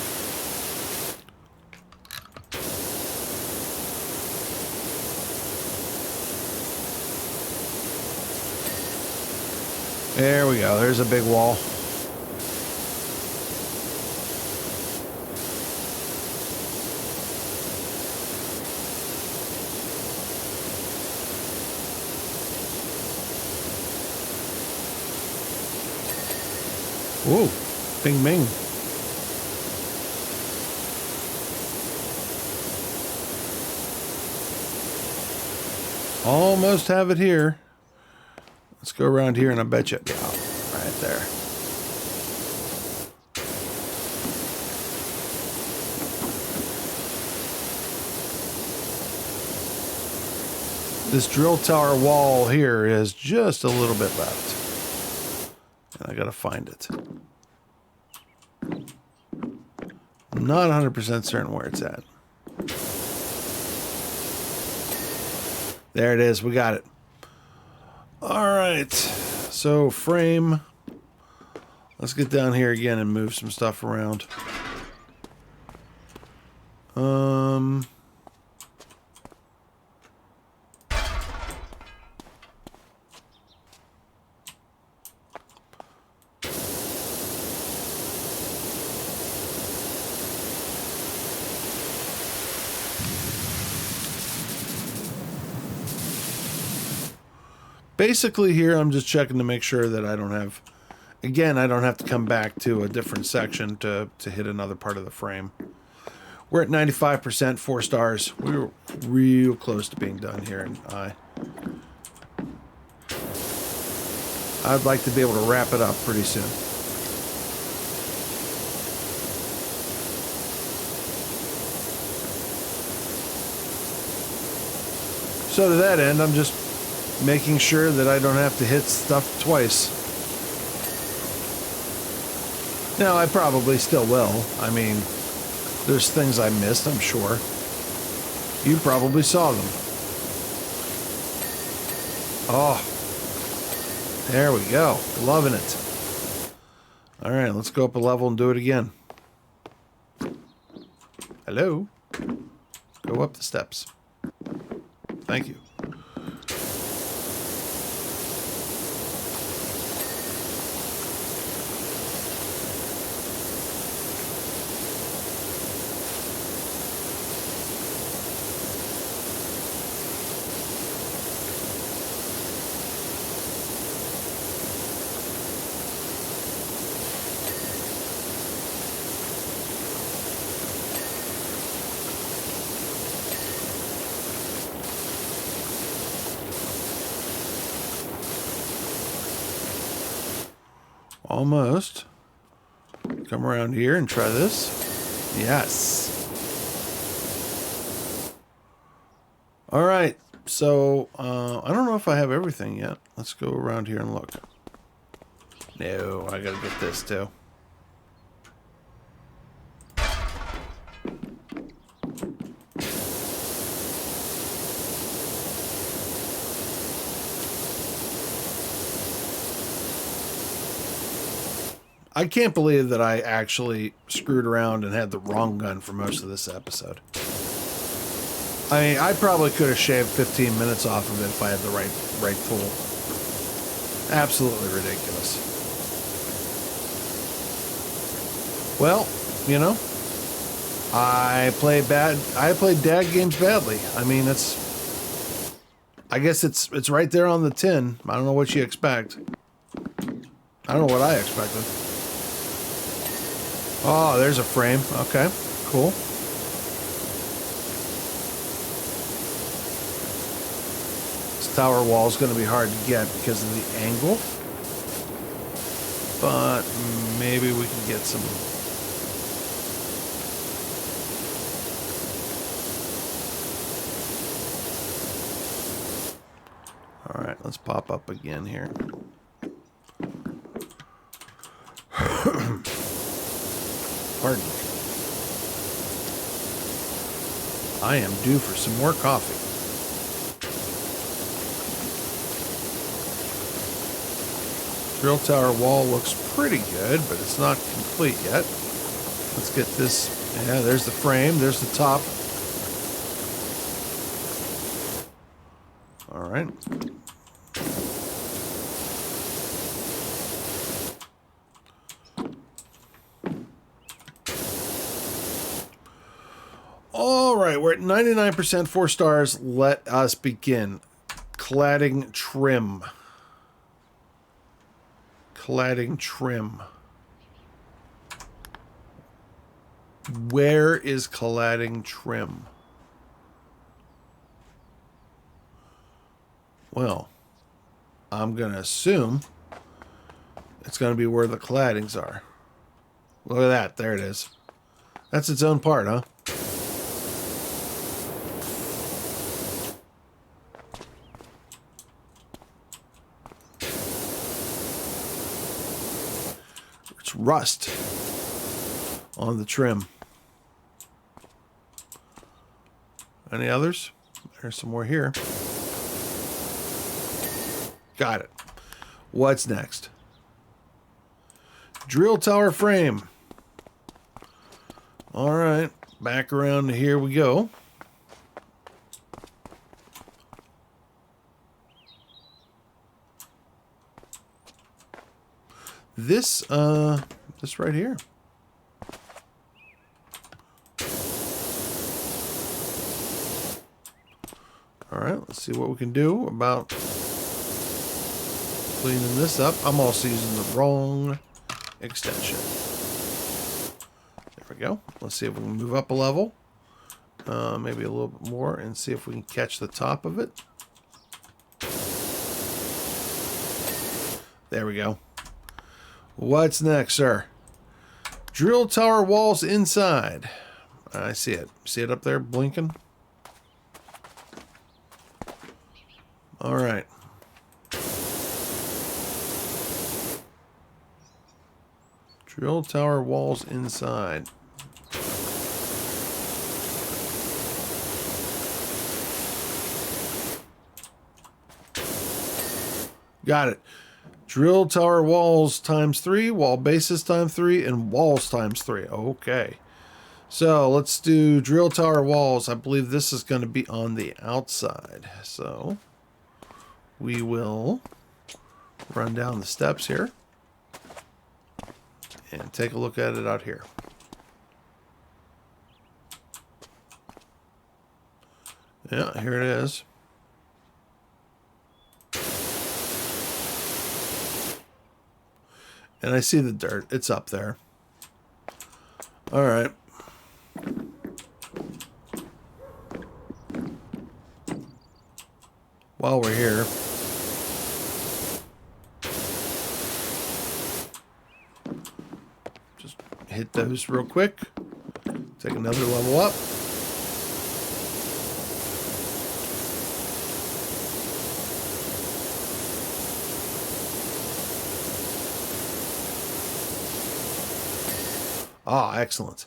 There we go. There's a big wall. Ooh, Bing Bing. Almost have it here. Let's go around here and I bet you, yeah, right there. This drill tower wall here is just a little bit left. And I gotta find it. I'm not 100% certain where it's at. There it is. We got it. All right. So frame. Let's get down here again and move some stuff around. Basically here, I'm just checking to make sure that I don't have, again, I don't have to come back to a different section to hit another part of the frame. We're at 95%, 4 stars. We were real close to being done here, and I'd like to be able to wrap it up pretty soon. So to that end, I'm just making sure that I don't have to hit stuff twice. Now, I probably still will. I mean, there's things I missed, I'm sure. You probably saw them. Oh, there we go. Loving it. All right, let's go up a level and do it again. Hello? Go up the steps. Thank you. Almost. Come around here and try this. Yes. All right. So, I don't know if I have everything yet. Let's go around here and look. No, I gotta get this too. I can't believe that I actually screwed around and had the wrong gun for most of this episode. I mean, I probably could have shaved 15 minutes off of it if I had the right tool. Absolutely ridiculous. Well, you know, I play dad games badly. I mean, I guess it's right there on the tin. I don't know what you expect. I don't know what I expected. Oh, there's a frame. Okay, cool. This tower wall is going to be hard to get because of the angle. But maybe we can get some... All right, let's pop up again here. Pardon me. I am due for some more coffee. Drill tower wall looks pretty good, but it's not complete yet. Let's get this. Yeah, there's the frame. There's the top. All right. All right, we're at 99%, 4 stars. Let us begin. Cladding trim. Cladding trim. Where is cladding trim? Well, I'm going to assume it's going to be where the claddings are. Look at that. There it is. That's its own part, huh? It's rust on the trim. Any others? There's some more here. Got it. What's next? Drill tower frame. All right, back around to here we go. This right here. All right, let's see what we can do about cleaning this up. I'm also using the wrong extension. There we go. Let's see if we can move up a level. Maybe a little bit more and see if we can catch the top of it. There we go. What's next, sir? Drill tower walls inside. I see it. See it up there blinking? All right. Drill tower walls inside. Got it. Drill tower walls times 3, wall bases times 3, and walls times 3. Okay. So let's do drill tower walls. I believe this is going to be on the outside. So we will run down the steps here and take a look at it out here. Yeah, here it is. And I see the dirt. It's up there. All right. While we're here, just hit those real quick. Take another level up. Ah, excellent.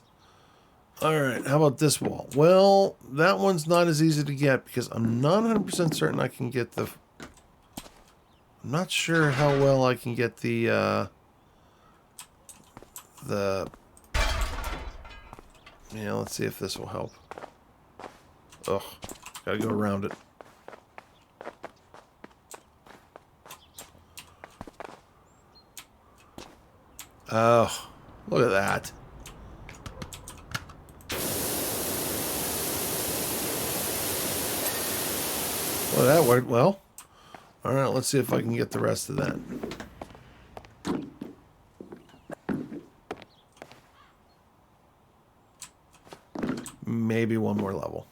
All right, how about this wall? Well, that one's not as easy to get because I'm not 100% certain I can get the... I'm not sure how well I can get the... Yeah, let's see if this will help. Ugh, gotta go around it. Oh, look at that. Well, that worked well. All right, let's see if I can get the rest of that. Maybe one more level.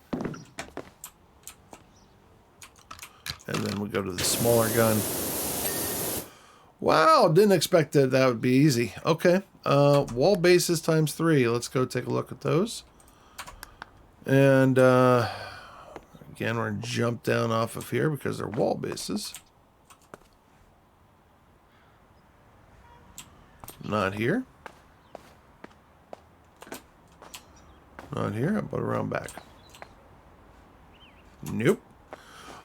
And then we go to the smaller gun. Wow, didn't expect that would be easy. Okay, wall bases times 3. Let's go take a look at those. And again, we're going to jump down off of here because they're wall bases. Not here. Not here. How about around back? Nope.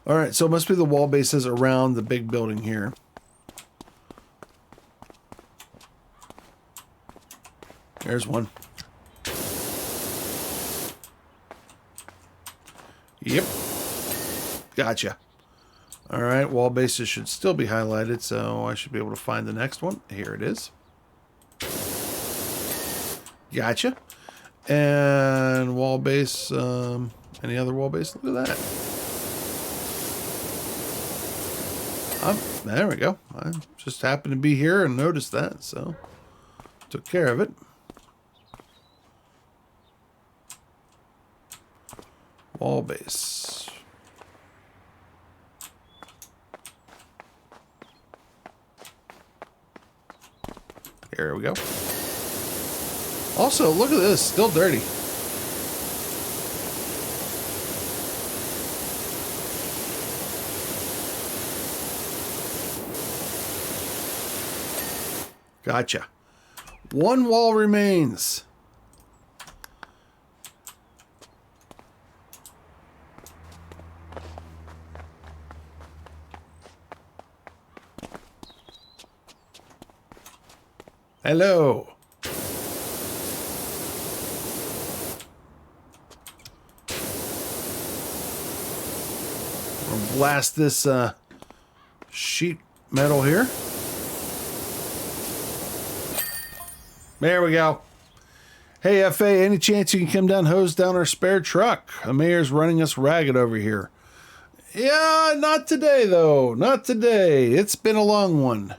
All right, so it must be the wall bases around the big building here. There's one. Yep. Gotcha. All right, wall bases should still be highlighted, so I should be able to find the next one. Here it is. Gotcha. And wall base, any other wall base? Look at that. There we go. I just happened to be here and noticed that, so took care of it. Wall base. Here we go. Also, look at this. Still dirty. Gotcha. One wall remains. Hello. We'll blast this sheet metal here. There we go. Hey, FA, any chance you can come down, hose down our spare truck? The mayor's running us ragged over here. Yeah, not today, though. Not today. It's been a long one.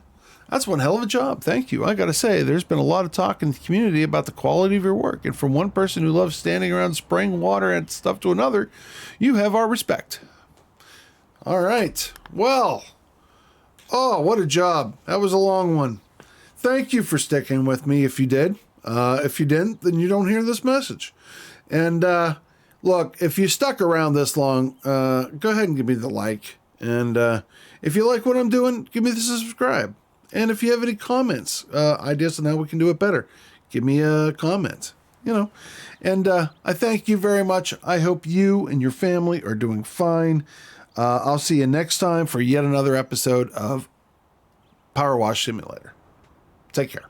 That's one hell of a job. Thank you. I got to say, there's been a lot of talk in the community about the quality of your work. And from one person who loves standing around spraying water and stuff to another, you have our respect. All right. Well, oh, what a job. That was a long one. Thank you for sticking with me if you did. If you didn't, then you don't hear this message. And look, if you stuck around this long, go ahead and give me the like. And if you like what I'm doing, give me the subscribe. And if you have any comments, ideas on how we can do it better, give me a comment, you know. And I thank you very much. I hope you and your family are doing fine. I'll see you next time for yet another episode of Power Wash Simulator. Take care.